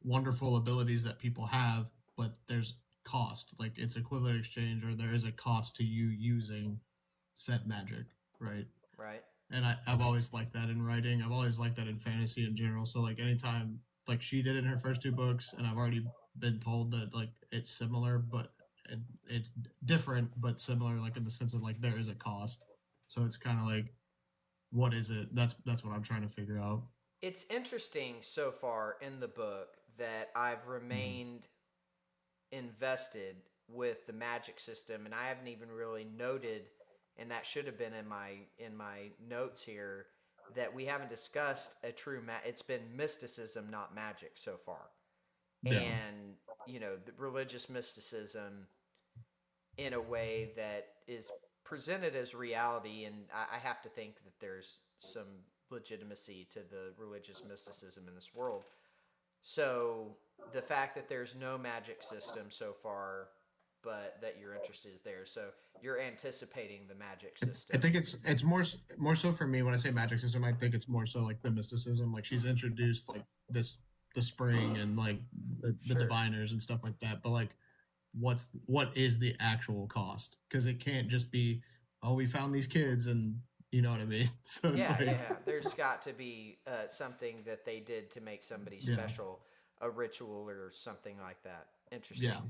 wonderful abilities that people have, but there's cost, like it's equivalent exchange, or there is a cost to you using said magic, right? And I've always liked that in writing. I've always liked that in fantasy in general. So like anytime, like she did in her first 2 books, and I've already been told that like it's similar, but it's different but similar, like in the sense of like there is a cost. So it's kind of like, what is it? That's what I'm trying to figure out. It's interesting so far in the book that I've remained invested with the magic system, and I haven't even really noted, and that should have been in my notes here, that we haven't discussed a true it's been mysticism, not magic so far. Yeah. And you know, the religious mysticism in a way that is presented as reality, and I have to think that there's some legitimacy to the religious mysticism in this world. So the fact that there's no magic system so far, but that your interest is there, so you're anticipating the magic system. I think it's more so for me when I say magic system. I think it's more so like the mysticism. Like she's introduced like the spring and like the diviners and stuff like that. But like, what is the actual cost? Because it can't just be, oh, we found these kids and you know what I mean. So it's there's got to be something that they did to make somebody special, a ritual or something like that. Interesting. Yeah.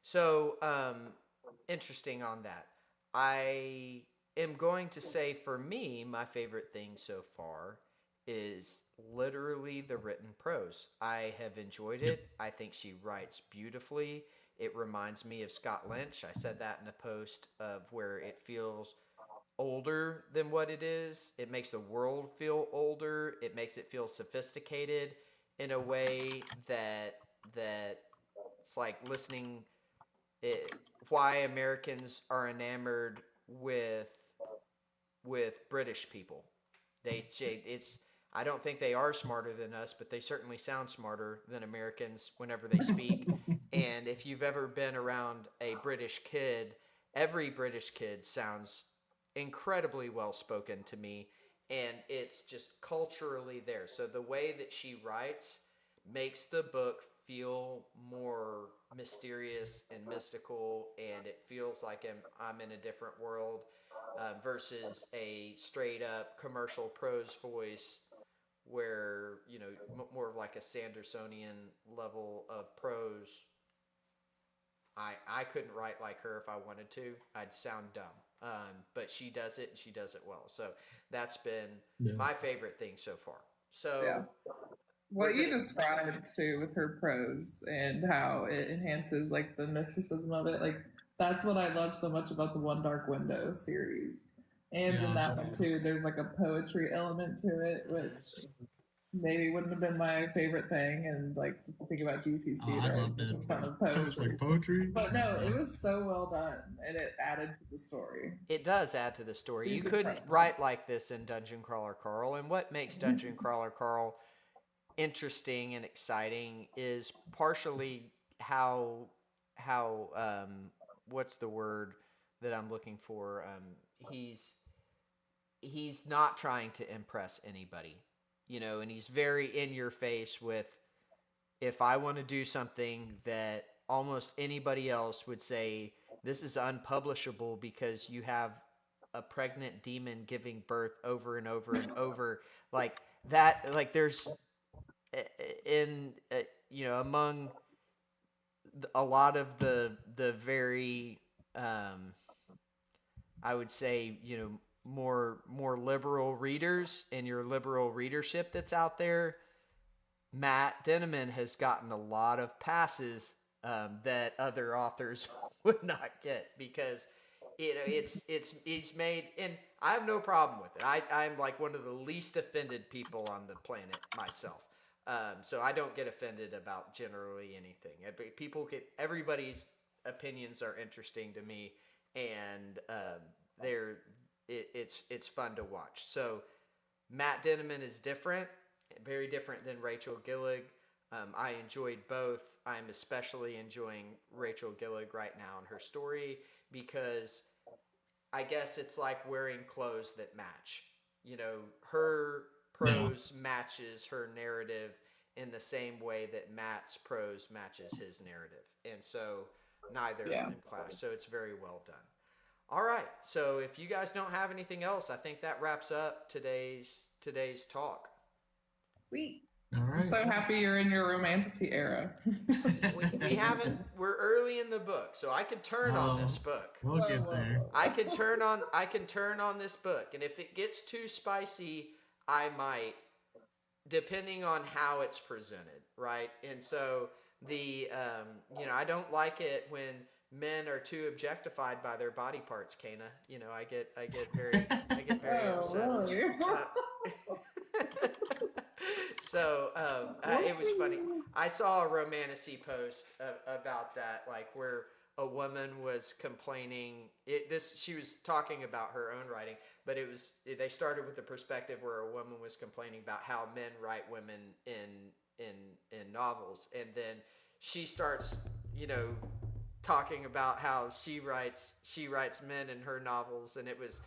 So, interesting on that. I am going to say, for me, my favorite thing so far is literally the written prose. I have enjoyed it. I think she writes beautifully. It reminds me of Scott Lynch. I said that in a post of where it feels older than what it is. It makes the world feel older. It makes it feel sophisticated in a way that it's like listening. Why Americans are enamored with British people. I don't think they are smarter than us, but they certainly sound smarter than Americans whenever they speak. And if you've ever been around a British kid, every British kid sounds incredibly well spoken to me, and it's just culturally there. So the way that she writes makes the book feel more mysterious and mystical, and it feels like I'm in a different world versus a straight up commercial prose voice where, you know, more of like a Sandersonian level of prose. I couldn't write like her if I wanted to. I'd sound dumb. But she does it, and she does it well. So that's been my favorite thing so far. So what you described too with her prose and how it enhances like the mysticism of it, like that's what I love so much about the One Dark Window series. And in Yeah. that one too, there's like a poetry element to it, which maybe wouldn't have been my favorite thing. And like if you think about GCC, Oh, I they're loved it. making fun of It's poetry. like poetry. But no, it was so well done, and it added to the story. It does add to the story. He's You couldn't incredible. write like this in Dungeon Crawler Carl. And what makes Dungeon Crawler Carl interesting and exciting is partially how what's the word that I'm looking for? He's not trying to impress anybody, you know, and he's very in your face with, if I want to do something that almost anybody else would say this is unpublishable because you have a pregnant demon giving birth over and over and over, like that, like there's in you know, among a lot of the very I would say, you know, more liberal readers and your liberal readership that's out there, Matt Denneman has gotten a lot of passes that other authors would not get, because you know it's made, and I have no problem with it. I'm like one of the least offended people on the planet myself. So I don't get offended about generally anything. Everybody's opinions are interesting to me, and it's fun to watch. So Matt Denneman is different, very different than Rachel Gillig. I enjoyed both. I'm especially enjoying Rachel Gillig right now in her story, because I guess it's like wearing clothes that match. You know, her prose matches her narrative in the same way that Matt's prose matches his narrative. And so neither of them clash. So it's very well done. All right. So if you guys don't have anything else, I think that wraps up today's talk. Sweet. All right. I'm so happy you're in your romantasy era. we haven't. We're early in the book, so I could turn on this book. We'll get there. I can turn on this book, and if it gets too spicy, I might, depending on how it's presented, right? And so you know, I don't like it when men are too objectified by their body parts, Kana. You know, I get very upset. Really? So it was funny. I saw a romantasy post about that, like where a woman was complaining. She was talking about her own writing, but they started with the perspective where a woman was complaining about how men write women in novels, and then she starts, you know, talking about how she writes men in her novels, and it was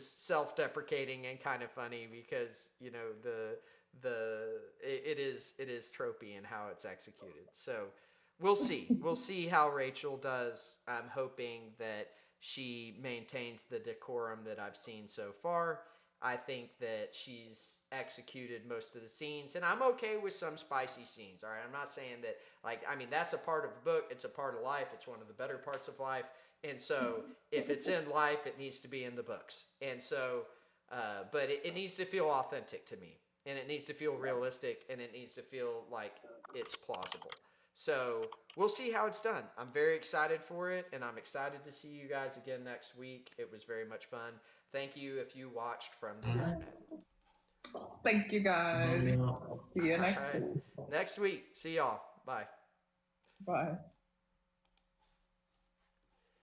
self-deprecating and kind of funny, because you know it is tropey in how it's executed. So we'll see how Rachel does. I'm hoping that she maintains the decorum that I've seen so far. I think that she's executed most of the scenes, and I'm okay with some spicy scenes. All right, I'm not saying that, like, I mean, that's a part of the book. It's a part of life. It's one of the better parts of life. And so if it's in life, it needs to be in the books. And so, but it needs to feel authentic to me, and it needs to feel realistic, and it needs to feel like it's plausible. So we'll see how it's done. I'm very excited for it, and I'm excited to see you guys again next week. It was very much fun. Thank you if you watched from the internet. Thank you, guys. See you next week. Next week. See y'all. Bye. Bye.